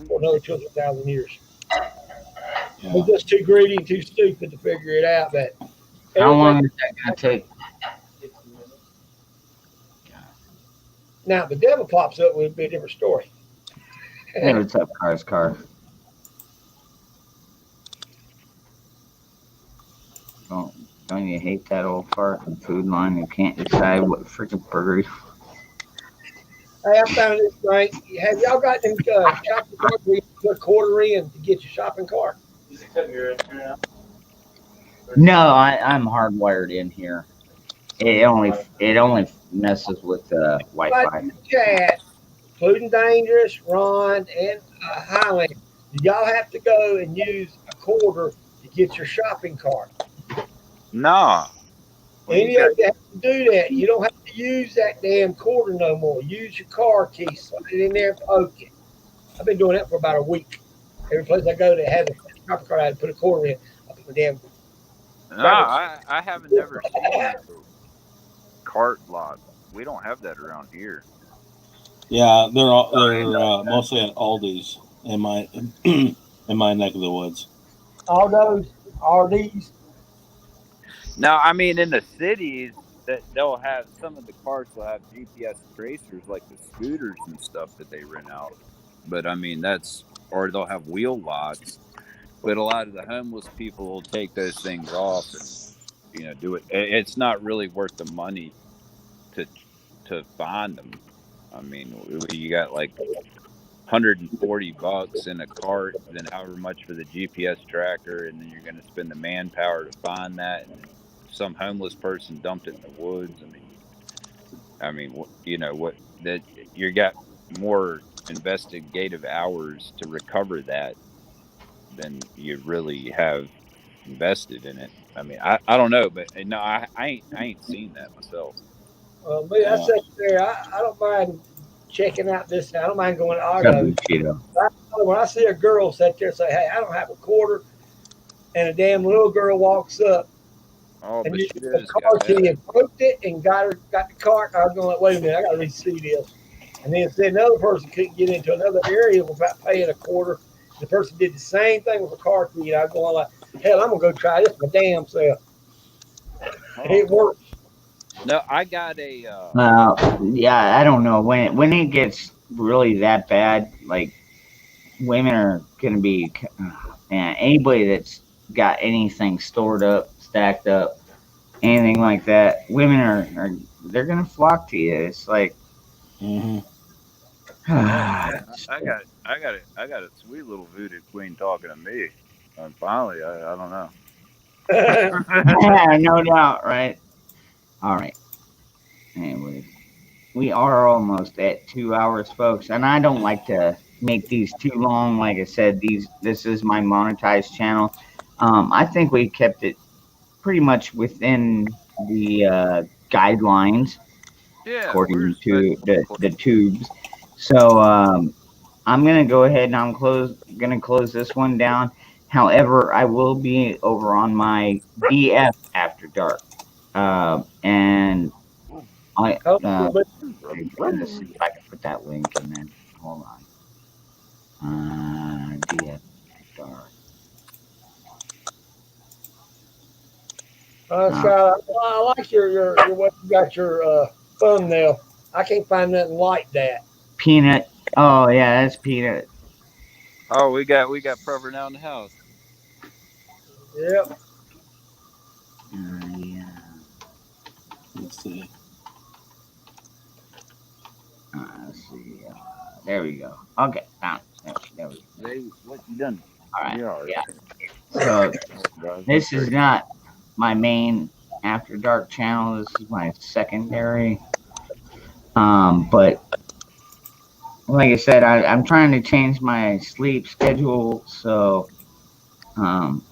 for another 200,000 years. They're Yeah. just too greedy and too stupid to figure it out. That How everything long is that gonna take? now, if the devil pops up, it would be a different story. Hey, what's up, car? Don't don't you hate that old fucking food line who can't decide what freaking burger? Hey, I found this drink. Have y'all got them shopping carts where you put a quarter in to get your shopping cart? Does it cut your internet? No, I'm hardwired in here. It only messes with Right Wi-Fi. in the chat, including Dangerous, Ron, and Highland. Do y'all have to go and use a quarter to get your shopping cart? Nah. Well, you Any of got. you have to do that. You don't have to use that damn quarter no more. Use your car key, slide it in there, and poke it. I've been doing that for about a week. Every place I go that has a shopping cart, I had to put a quarter in. I put my damn No, shopping I haven't never seen no cart lock. We don't have that around here. Yeah, they're mostly at Aldi's in my in my neck of the woods. all those RDs. Now, I mean, in the cities, that they'll have some of the carts will have GPS tracers, like the scooters and stuff that they rent out. But I mean, or they'll have wheel locks. But a lot of the homeless people will take those things off and do it. It's not really worth the money to find them. I mean, you got like $140 in a cart, then however much for the GPS tracker, and then you're going to spend the manpower to find that, and then some homeless person dumped it in the woods. What that you got more investigative hours to recover that than you really have invested in it. I mean, I don't know, but no, I ain't seen that myself. Me, I Yeah. sit there. I don't mind checking out this. I don't mind going to What's up, Argo. Bushido? When I see a girl sit there and say, "Hey, I don't have a quarter," and a damn little girl walks up Oh, and but used she the just got car key that. and poked it and got the cart, I was going like, "Wait a minute, I got to re-see this." And then said another person couldn't get into another area without paying a quarter. The person did the same thing with a car key, and I was going like, "Hell, I'm gonna go try this my damn self." Oh It worked. no, I got a. Yeah, I don't know when it gets really that bad. Like women are gonna be, man. Anybody that's got anything stored up, stacked up, anything like that, women are they're gonna flock to you. It's like, Hmm. Oh man, I got a sweet little voodoo queen talking to me. And finally, I don't know. yeah, no doubt, right? All right. Anyways, we are almost at 2 hours, folks, and I don't like to make these too long. Like I said, this is my monetized channel. I think we kept it pretty much within the guidelines Yeah, we according to respect the tubes. So I'm gonna go ahead and gonna close this one down. However, I will be over on my BF After Dark, and I let's see if I can put that link in there. Hold on. BF After Dark. Scott, I like your what you got your thumbnail. I can't find nothing like that. Peanut. Oh yeah, that's Peanut. Oh, we got Prover now in the house. Yep. Yeah. Let's see. Let's see. There we go. Okay, found it. There we go. They what you done? All right. You are. Yeah. So this is not my main After Dark channel. This is my secondary. But like I said, I'm trying to change my sleep schedule. So um,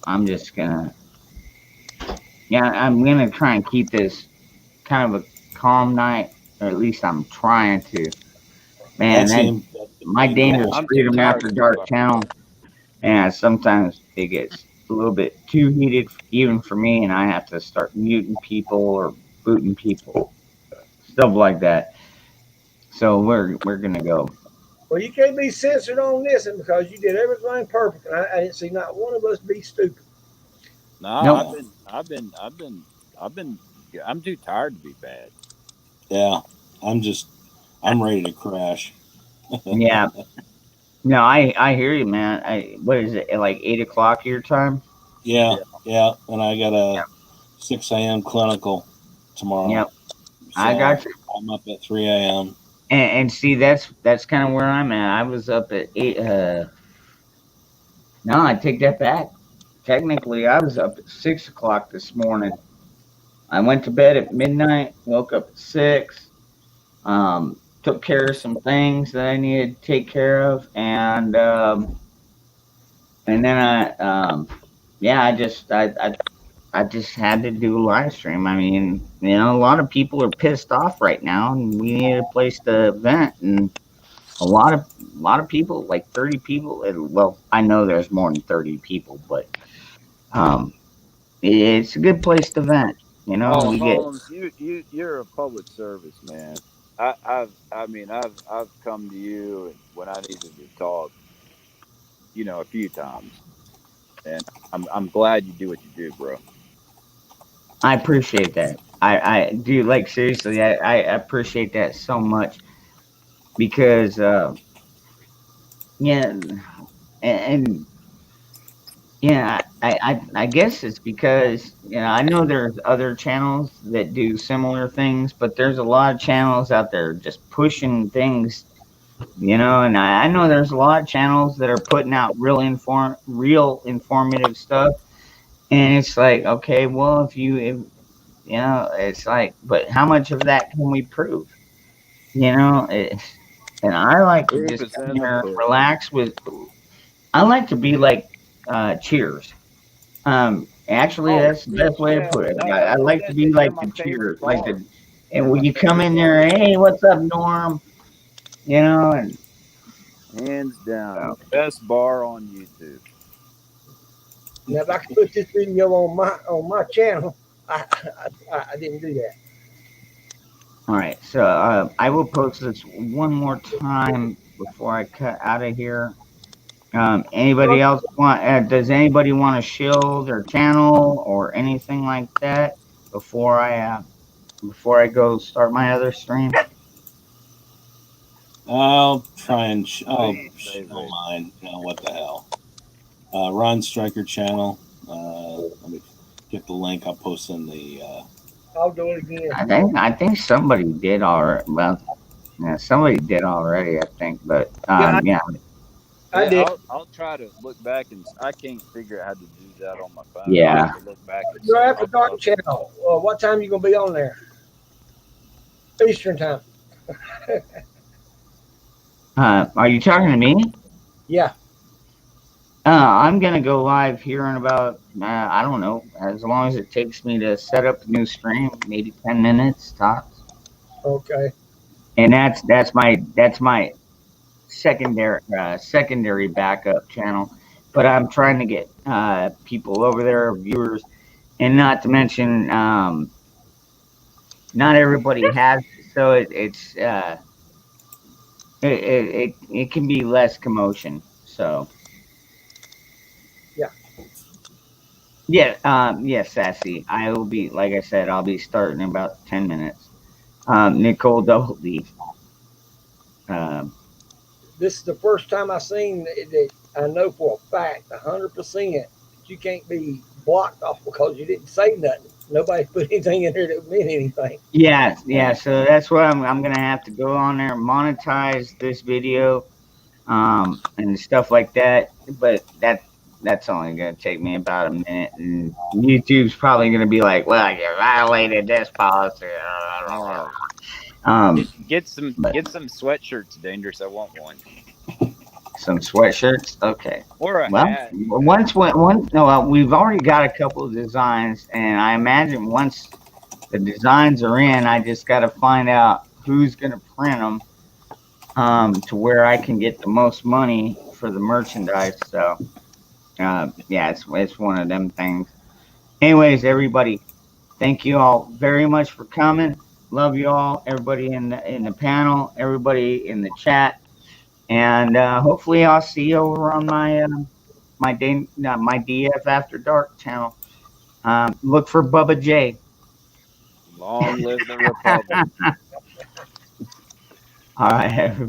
I'm just gonna, yeah, I'm gonna try and keep this kind of a calm night, or at least I'm trying to. Man, That's that the my main Dangerous goal. I'm too Freedom tired After to be Dark fucking. channel, and sometimes it gets a little bit too heated, even for me, and I have to start muting people or booting people, stuff like that. So we're gonna go. Well, you can't be censored on this, and because you did everything perfect, and I didn't see not one of us be stupid. No, Nope. I've been. I'm too tired to be bad. Yeah, I'm ready to crash. Yeah. No, I hear you, man. What is it, like 8 o'clock your time? Yeah, Yeah. yeah, and I got a 6 a.m. clinical tomorrow, Yep. I so got you. I'm up at 3 a.m. And see, that's kind of where I'm at. I was up at 8. No, I take that back. Technically, I was up at 6 o'clock this morning. I went to bed at midnight, woke up at 6, took care of some things that I needed to take care of, and then yeah, I just had to do a live stream. I mean, a lot of people are pissed off right now, and we need a place to vent. And a lot of people, like 30 people. Well, I know there's more than 30 people, but um, it's a good place to vent. Oh, We get. Holmes, you're a public service man. I've come to you and when I needed to talk, a few times, and I'm glad you do what you do, bro. I appreciate that. I do, like, seriously. I appreciate that so much because yeah, and yeah, I guess it's because I know there's other channels that do similar things, but there's a lot of channels out there just pushing things, and I know there's a lot of channels that are putting out real informative stuff, and it's like, okay, well, it's like, but how much of that can we prove? And I like to Proof just is come in the here, pudding. relax with. I like to be like Cheers. Actually, Oh that's the shit, best way to yeah. put it. No, I like to be they're like my the favorite Cheers, like bars. and They're when my you come favorite in there, bars. hey, what's up, Norm? And Hands down, uh, best bar on YouTube. Now, if I could put this video on my channel, I didn't do that. all right, so I will post this one more time before I cut out of here. Anybody else want? Does anybody want to shield their channel or anything like that before I go start my other stream? I'll try and Save show it. mine. What the hell? Ron Stryker channel. Let me get the link. I'll post in the. I'll do it again. I think somebody did already. Well, yeah, somebody did already, I think. But Yeah, yeah, I Yeah, did. I'll try to look back and I can't figure out how to do that on my phone. I'll yeah. have to look back and Your see. After Dark channel. What time you gonna be on there? Eastern time. Are you talking to me? Yeah. I'm gonna go live here in about I don't know, as long as it takes me to set up the new stream, maybe 10 minutes tops. Okay. And that's my secondary backup channel. But I'm trying to get people over there, viewers, and not to mention not everybody has, so it can be less commotion. So Yeah. Yeah, yes, Sassy. I will be, like I said, I'll be starting in about 10 minutes. Nicole Double D. Um, This is the first time I seen that I know for a fact, 100%, that you can't be blocked off because you didn't say nothing. Nobody put anything in there that meant anything. yeah, yeah. So that's what I'm gonna have to go on there and monetize this video, and stuff like that. But that's only gonna take me about a minute, and YouTube's probably gonna be like, "Well, you violated this policy." Get some But sweatshirts, Dangerous. I want one. some sweatshirts, okay. Or a Well, hat. no, we've already got a couple of designs, and I imagine once the designs are in, I just got to find out who's going to print them, to where I can get the most money for the merchandise. So, yeah, it's one of them things. Anyways, everybody, thank you all very much for coming. Love you all, everybody in the panel, everybody in the chat, and hopefully I'll see you over on my DF After Dark channel. Look for Bubba J. Long live the Republic. All right,